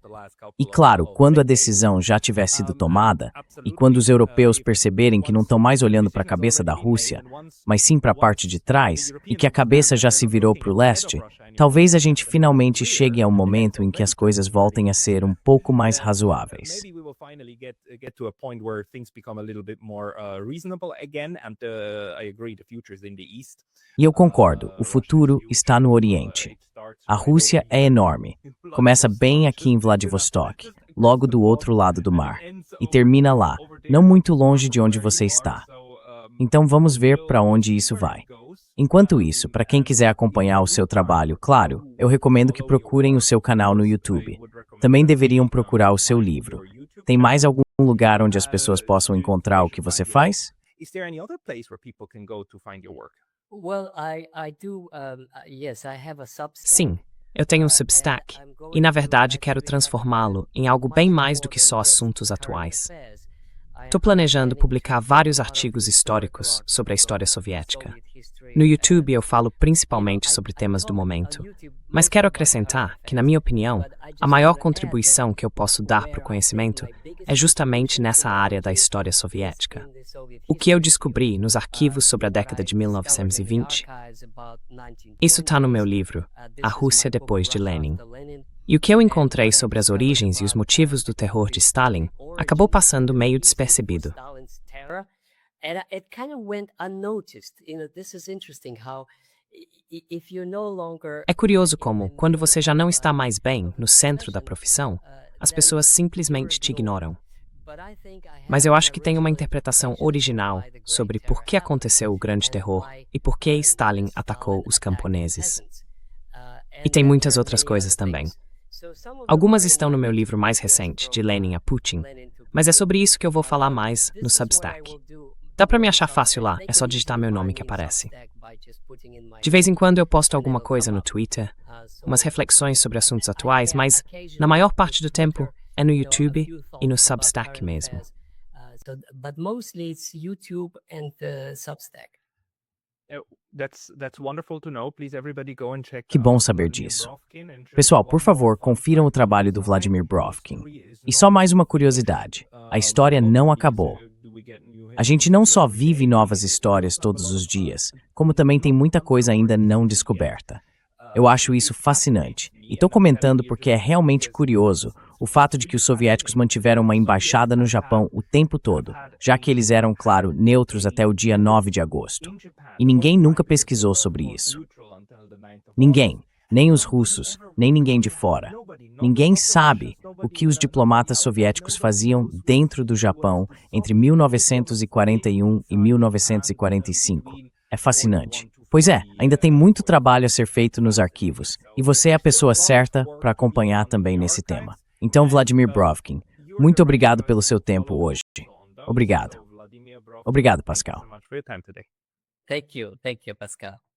[SPEAKER 2] E claro, quando a decisão já tiver sido tomada, e quando os europeus perceberem que não estão mais olhando para a cabeça da Rússia, mas sim para a parte de trás, e que a cabeça já se virou para o leste, talvez a gente finalmente chegue a um momento em que as coisas voltem a ser um pouco mais razoáveis. E eu concordo, o futuro está no Oriente. A Rússia é enorme. Começa bem aqui em Vladivostok, logo do outro lado do mar, e termina lá, não muito longe de onde você está. Então vamos ver para onde isso vai. Enquanto isso, para quem quiser acompanhar o seu trabalho, claro, eu recomendo que procurem o seu canal no YouTube. Também deveriam procurar o seu livro. Tem mais algum lugar onde as pessoas possam encontrar o que você faz?
[SPEAKER 4] Sim, eu tenho um Substack, e na verdade quero transformá-lo em algo bem mais do que só assuntos atuais. Estou planejando publicar vários artigos históricos sobre a história soviética. No YouTube eu falo principalmente sobre temas do momento, mas quero acrescentar que, na minha opinião, a maior contribuição que eu posso dar para o conhecimento é justamente nessa área da história soviética. O que eu descobri nos arquivos sobre a década de 1920, isso está no meu livro, A Rússia Depois de Lenin. E o que eu encontrei sobre as origens e os motivos do terror de Stalin acabou passando meio despercebido. É curioso como, quando você já não está mais bem no centro da profissão, as pessoas simplesmente te ignoram. Mas eu acho que tem uma interpretação original sobre por que aconteceu o Grande Terror e por que Stalin atacou os camponeses. E tem muitas outras coisas também. Algumas estão no meu livro mais recente, De Lenin a Putin, mas é sobre isso que eu vou falar mais no Substack. Dá pra me achar fácil lá, é só digitar meu nome que aparece. De vez em quando eu posto alguma coisa no Twitter, umas reflexões sobre assuntos atuais, mas na maior parte do tempo é no YouTube e no Substack mesmo.
[SPEAKER 2] Que bom saber disso. Pessoal, por favor, confiram o trabalho do Vladimir Brovkin. E só mais uma curiosidade, a história não acabou. A gente não só vive novas histórias todos os dias, como também tem muita coisa ainda não descoberta. Eu acho isso fascinante, e estou comentando porque é realmente curioso o fato de que os soviéticos mantiveram uma embaixada no Japão o tempo todo, já que eles eram, claro, neutros até o dia 9 de agosto. E ninguém nunca pesquisou sobre isso. Ninguém, nem os russos, nem ninguém de fora. Ninguém sabe o que os diplomatas soviéticos faziam dentro do Japão entre 1941 e 1945. É fascinante. Pois é, ainda tem muito trabalho a ser feito nos arquivos, e você é a pessoa certa para acompanhar também nesse tema. Então, Vladimir Brovkin, muito obrigado pelo seu tempo hoje. Obrigado. Obrigado, Pascal.
[SPEAKER 3] Thank you, Pascal.